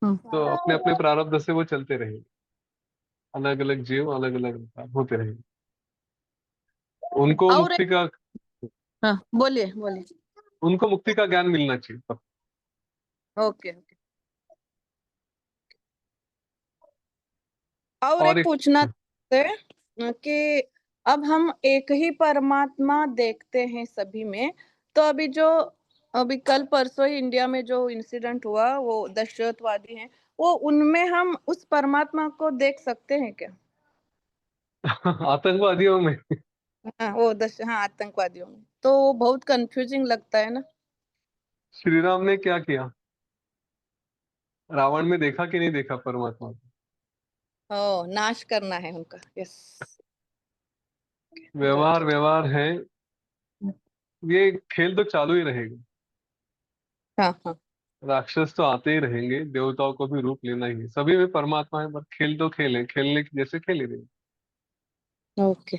Speaker 1: तो अपने अपने प्रारब्ध से वो चलते रहेंगे। अलग अलग जीव अलग अलग अवतार होते रहेंगे। उनको
Speaker 2: और
Speaker 1: मुक्ति का
Speaker 2: हाँ, बोलिए बोलिए।
Speaker 1: उनको मुक्ति का ज्ञान मिलना चाहिए तब।
Speaker 2: Okay okay. और
Speaker 1: और
Speaker 2: एक
Speaker 1: एक
Speaker 2: पूछना है कि अब हम एक ही परमात्मा देखते हैं सभी में, तो अभी कल परसों ही इंडिया में जो इंसिडेंट हुआ, वो दहशतवादी हैं, वो उनमें हम उस परमात्मा को देख सकते हैं क्या?
Speaker 1: आतंकवादियों में
Speaker 2: हाँ, हाँ, आतंकवादियों में तो वो बहुत कंफ्यूजिंग लगता है ना।
Speaker 1: श्री राम ने क्या किया। रावण में देखा कि नहीं देखा परमात्मा को?
Speaker 2: ओ, नाश करना है उनका। यस। गॉट
Speaker 1: व्यवहार
Speaker 2: इट।
Speaker 1: व्यवहार है। ये खेल तो चालू ही रहेगा।
Speaker 2: हाँ हाँ।
Speaker 1: राक्षस तो आते ही रहेंगे, देवताओं को भी रूप लेना ही है। सभी में परमात्मा है, पर खेल तो खेल है, खेलने की जैसे खेल ही रहेंगे।
Speaker 2: ओके।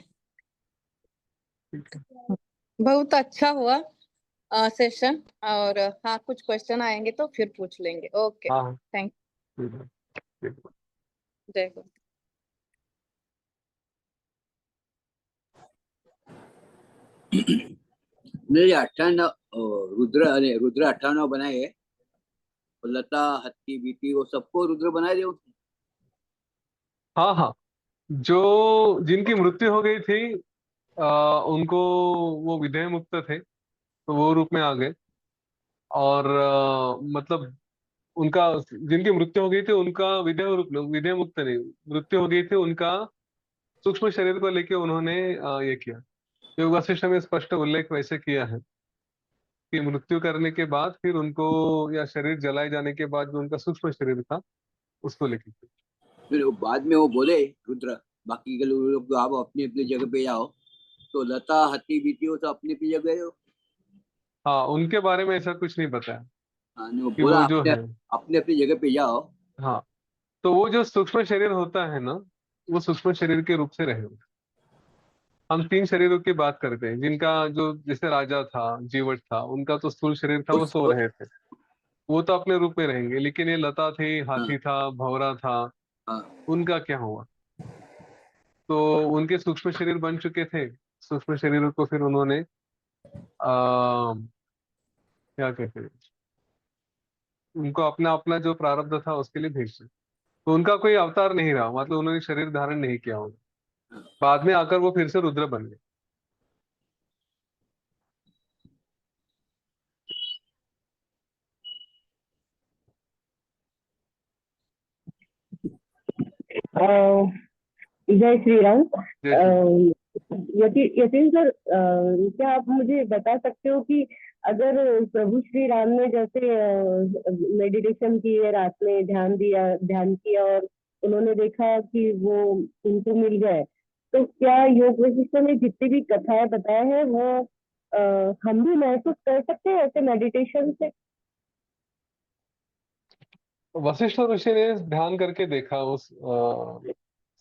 Speaker 1: ठीक है।
Speaker 2: बहुत अच्छा हुआ सेशन। और हाँ, कुछ क्वेश्चन आएंगे तो फिर पूछ लेंगे। ओके,
Speaker 1: हाँ हाँ,
Speaker 2: थैंक।
Speaker 1: ठीक है, ठीक है।
Speaker 2: जय गुरु।
Speaker 3: मेरे 98 रुद्र, अरे रुद्र 98 बनाए। और लता, हत्ती, बीती, वो सबको रुद्र बनाए दे उसने।
Speaker 1: हाँ हाँ, जो जिनकी मृत्यु हो गई थी, उनको वो विधेय मुक्त थे तो वो रूप में आ गए। और मतलब उनका जिनकी मृत्यु हो गई थी उनका विधेय रूप, विधेय मुक्त नहीं, मृत्यु हो गई थी उनका सूक्ष्म शरीर को लेके उन्होंने ये किया। योग वशिष्ठ में स्पष्ट उल्लेख वैसे किया है कि मृत्यु करने के बाद फिर उनको, या शरीर जलाए जाने के बाद जो उनका सूक्ष्म शरीर था उसको लेके किया।
Speaker 3: फिर वो बाद में वो बोले रुद्र, बाकी के लोग तो आप अपनी अपनी जगह पे जाओ। तो लता, हत्ती, बीती, वो तो अपनी अपनी जगह हो।
Speaker 1: हाँ उनके बारे में ऐसा कुछ नहीं बताया
Speaker 3: हाँ, ने वो
Speaker 1: कि
Speaker 3: बोला
Speaker 1: वो जो
Speaker 3: अपने
Speaker 1: है।
Speaker 3: अपने अपनी जगह पे जाओ।
Speaker 1: हाँ, तो वो जो सूक्ष्म शरीर होता है ना, वो सूक्ष्म शरीर के रूप से रहे। हम तीन शरीरों की बात करते हैं, जिनका जो जैसे राजा था, जीवट था, उनका तो स्थूल शरीर था, वो सो रहे थे, वो तो अपने रूप में रहेंगे। लेकिन ये लता थी,
Speaker 3: हाँ
Speaker 1: हाथी था, भंवरा था,
Speaker 3: हाँ
Speaker 1: उनका क्या हुआ? तो उनके सूक्ष्म शरीर बन चुके थे। सूक्ष्म शरीरों को फिर उन्होंने आ, क्या कहते हैं, उनको अपना अपना जो प्रारब्ध था उसके लिए भेज दिया। तो उनका कोई अवतार नहीं रहा, मतलब उन्होंने शरीर धारण नहीं किया होगा।
Speaker 3: हाँ।
Speaker 1: बाद में आकर वो फिर से रुद्र बन गए।
Speaker 4: जय श्री राम।
Speaker 1: जैसे
Speaker 4: यतीन सर, क्या आप मुझे बता सकते हो कि अगर प्रभु श्री राम ने जैसे मेडिटेशन किए, रात में ध्यान किया और उन्होंने देखा कि वो उनको मिल गए, तो क्या योग वशिष्ठ ने जितनी भी कथाएं बताए हैं वो हम भी महसूस कर सकते हैं ऐसे मेडिटेशन से?
Speaker 1: वशिष्ठ ऋषि ने ध्यान करके देखा उस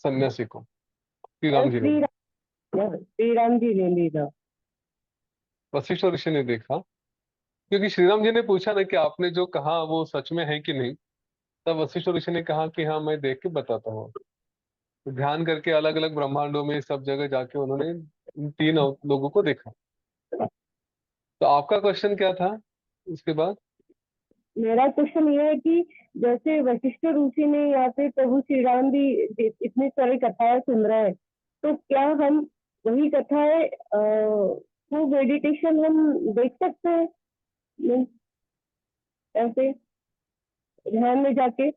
Speaker 1: सन्यासी को, श्री राम जी ने।
Speaker 4: श्री राम जी ने लीला।
Speaker 1: वशिष्ठ ऋषि ने देखा, क्योंकि श्री राम जी ने पूछा ना कि आपने जो कहा वो सच में है कि नहीं। तब वशिष्ठ ऋषि ने कहा कि हाँ, मैं देख के बताता हूँ। तो ध्यान करके अलग अलग ब्रह्मांडों में सब जगह जाके उन्होंने इन तीन लोगों को देखा। तो आपका क्वेश्चन क्या था उसके बाद?
Speaker 4: मेरा क्वेश्चन ये है कि जैसे वशिष्ठ ऋषि ने या फिर प्रभु श्री राम भी इतनी सारी कथाएं सुन रहे हैं, तो क्या हम वही कथाएं वो मेडिटेशन हम देख सकते हैं? मीन्स ऐसे ध्यान में जाके?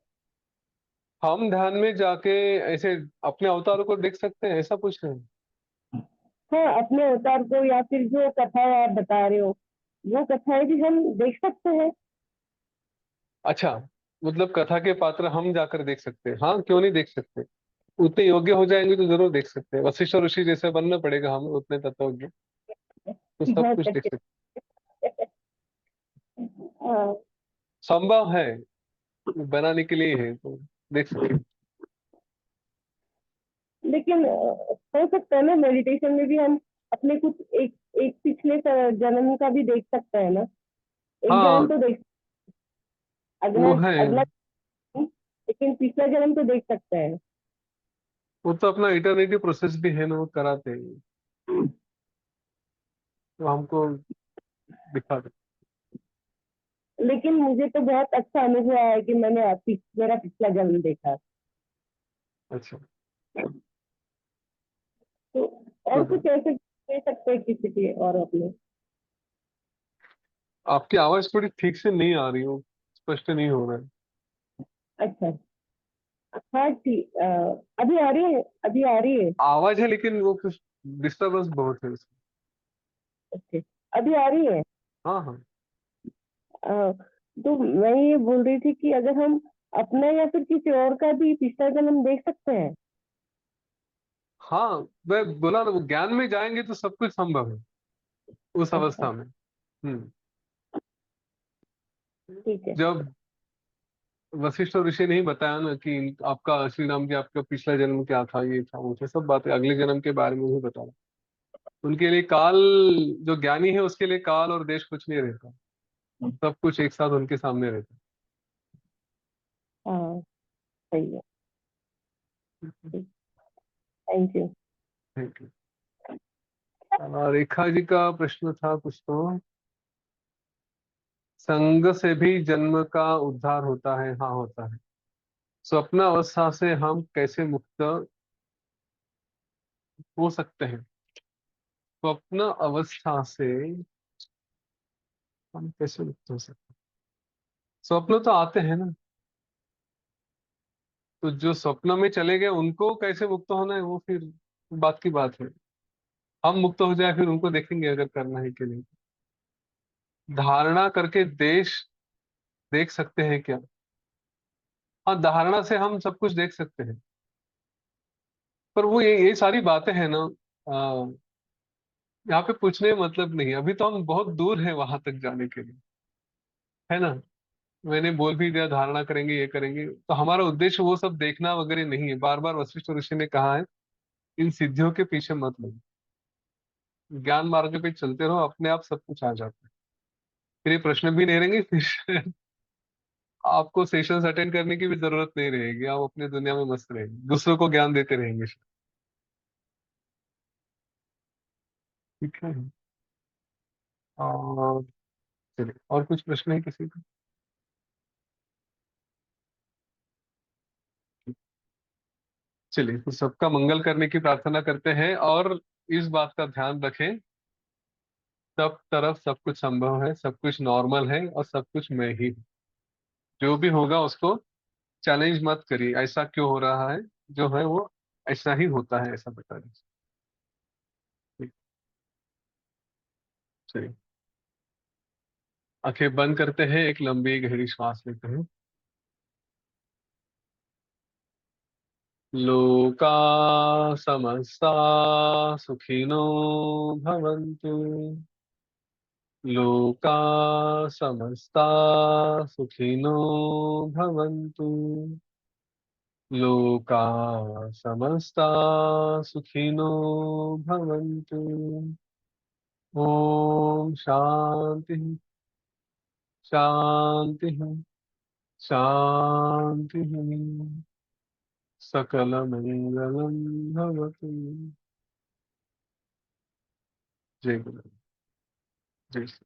Speaker 1: हम ध्यान में जाके ऐसे अपने अवतारों को देख सकते हैं, ऐसा पूछ रहे हैं?
Speaker 4: हाँ, अपने अवतार को या फिर जो कथाएं आप बता रहे हो वो कथाएं भी हम देख सकते हैं?
Speaker 1: अच्छा, मतलब कथा के पात्र हम जाकर देख सकते हैं? हाँ, क्यों नहीं देख सकते। उतने योग्य हो जाएंगे तो जरूर देख सकते हैं। वशिष्ठ ऋषि जैसे बनना पड़ेगा हमें, उतने तत्वज्ञ, तो सब
Speaker 4: हाँ,
Speaker 1: कुछ देख सकते
Speaker 4: हाँ।
Speaker 1: हैं। संभव है, बनाने के लिए है तो देख सकते हैं।
Speaker 4: लेकिन हो सकता है ना मेडिटेशन में भी हम अपने कुछ एक एक पिछले जन्म का भी देख सकते हैं ना? एक जन्म
Speaker 1: हाँ,
Speaker 4: तो देख,
Speaker 1: वो
Speaker 4: अगला
Speaker 1: है।
Speaker 4: अगला जन्म, लेकिन पिछला जन्म तो देख सकते हैं।
Speaker 1: वो तो अपना इटर्निटी प्रोसेस भी है ना, वो कराते हैं, तो हमको दिखा दे।
Speaker 4: लेकिन मुझे तो बहुत अच्छा अनुभव आया कि मैंने मेरा पिछला जन्म देखा।
Speaker 1: अच्छा,
Speaker 4: तो और
Speaker 1: तो
Speaker 4: कुछ ऐसे दे सकते हैं किसी के और अपने?
Speaker 1: आपकी आवाज थोड़ी ठीक से नहीं आ रही हो, स्पष्ट नहीं हो रहा है।
Speaker 4: अच्छा, हाँ ठीक। अभी आ रही है, अभी आ रही है।
Speaker 1: आवाज है लेकिन वो कुछ डिस्टरबेंस बहुत है उसमें।
Speaker 4: ओके, अभी आ रही है।
Speaker 1: हाँ हाँ।
Speaker 4: अ, तो मैं ये बोल रही थी कि अगर हम अपना या फिर किसी और का भी पिछला जन्म देख सकते हैं?
Speaker 1: हाँ, मैं बोला ना, वो ज्ञान में जाएंगे तो सब कुछ संभव है उस
Speaker 4: अच्छा,
Speaker 1: अवस्था में। हम्म।
Speaker 4: ठीक है।
Speaker 1: जब वशिष्ठ ऋषि ने ही बताया ना कि आपका श्री राम जी, आपका पिछला जन्म क्या था, ये था वो था, सब बातें अगले जन्म के बारे में भी बताया। उनके लिए काल, जो ज्ञानी है उसके लिए काल और देश कुछ नहीं रहता, सब कुछ एक साथ उनके सामने रहता
Speaker 4: हाँ, सही है।
Speaker 1: है।
Speaker 4: Thank you.
Speaker 1: Thank you. Rekha ji का प्रश्न था कुछ तो, संग से भी जन्म का उद्धार होता है? हाँ, होता है। स्वप्न अवस्था से हम कैसे मुक्त हो सकते हैं? स्वप्न अवस्था से हम कैसे मुक्त हो सकते हैं? स्वप्न तो आते हैं ना, तो जो स्वप्न में चले गए उनको कैसे मुक्त होना है, वो फिर बात की बात है। हम मुक्त हो जाए फिर उनको देखेंगे अगर करना है कि नहीं। धारणा करके देश देख सकते हैं क्या? हाँ, धारणा से हम सब कुछ देख सकते हैं। पर वो ये सारी बातें हैं ना, आ, यहाँ पे पूछने का मतलब नहीं, अभी तो हम बहुत दूर हैं वहां तक जाने के लिए, है ना। मैंने बोल भी दिया धारणा करेंगे, ये करेंगे, तो हमारा उद्देश्य वो सब देखना वगैरह नहीं है। बार बार वशिष्ठ ऋषि ने कहा है, इन सिद्धियों के पीछे मत लगो, ज्ञान मार्ग पे चलते रहो, अपने आप सब कुछ आ जाता है। फिर ये प्रश्न भी नहीं रहेंगे, फिर आपको सेशंस अटेंड करने की भी जरूरत नहीं रहेगी, आप अपने दुनिया में मस्त रहेंगे, दूसरों को ज्ञान देते रहेंगे। ठीक है। और चलिए, और कुछ प्रश्न है किसी का? चलिए, तो सबका मंगल करने की प्रार्थना करते हैं, और इस बात का ध्यान रखें, सब तरफ सब कुछ संभव है, सब कुछ नॉर्मल है, और सब कुछ मैं ही हूँ। जो भी होगा उसको चैलेंज मत करिए, ऐसा क्यों हो रहा है, जो है वो ऐसा ही होता है, ऐसा बता दीजिए। ठीक, चलिए, आंखें बंद करते हैं, एक लंबी गहरी श्वास लेते हैं। लोका समस्ता सुखिनो भवन्तु। लोका समस्ता सुखिनो भवन्तु। लोका समस्ता सुखिनो भवन्तु। ओम शांति शांति शांति। सकल मंगलम भवतु। जय गुरु। जय श्री।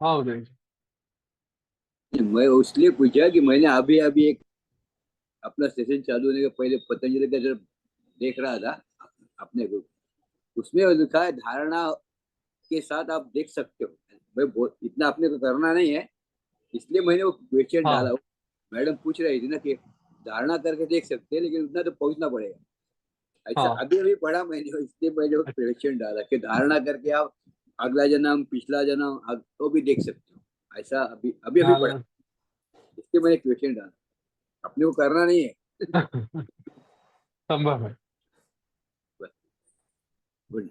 Speaker 1: हाँ उदय जी।
Speaker 3: मैं उसलिए पूछा कि मैंने अभी अभी एक अपना सेशन चालू होने के पहले पतंजलि का जब देख रहा था अपने को, उसमें लिखा है धारणा के साथ आप देख सकते हो। भाई बहुत इतना अपने को करना नहीं है, इसलिए मैंने वो क्वेश्चन
Speaker 1: हाँ
Speaker 3: डाला। मैडम पूछ रही थी ना कि धारणा करके देख सकते हैं, लेकिन उतना तो पहुंचना पड़ेगा। ऐसा
Speaker 1: हाँ।
Speaker 3: अभी अभी पढ़ा मैंने, इसलिए मैंने वो क्वेश्चन डाला कि धारणा करके आप अगला जन्म पिछला जन्म तो भी देख सकते हो। ऐसा अभी अभी अभी पढ़ा,
Speaker 1: ध्यान।
Speaker 3: इसलिए मैंने क्वेश्चन डाला। अपने को करना नहीं है।
Speaker 1: संभव है।
Speaker 3: बस, गुड।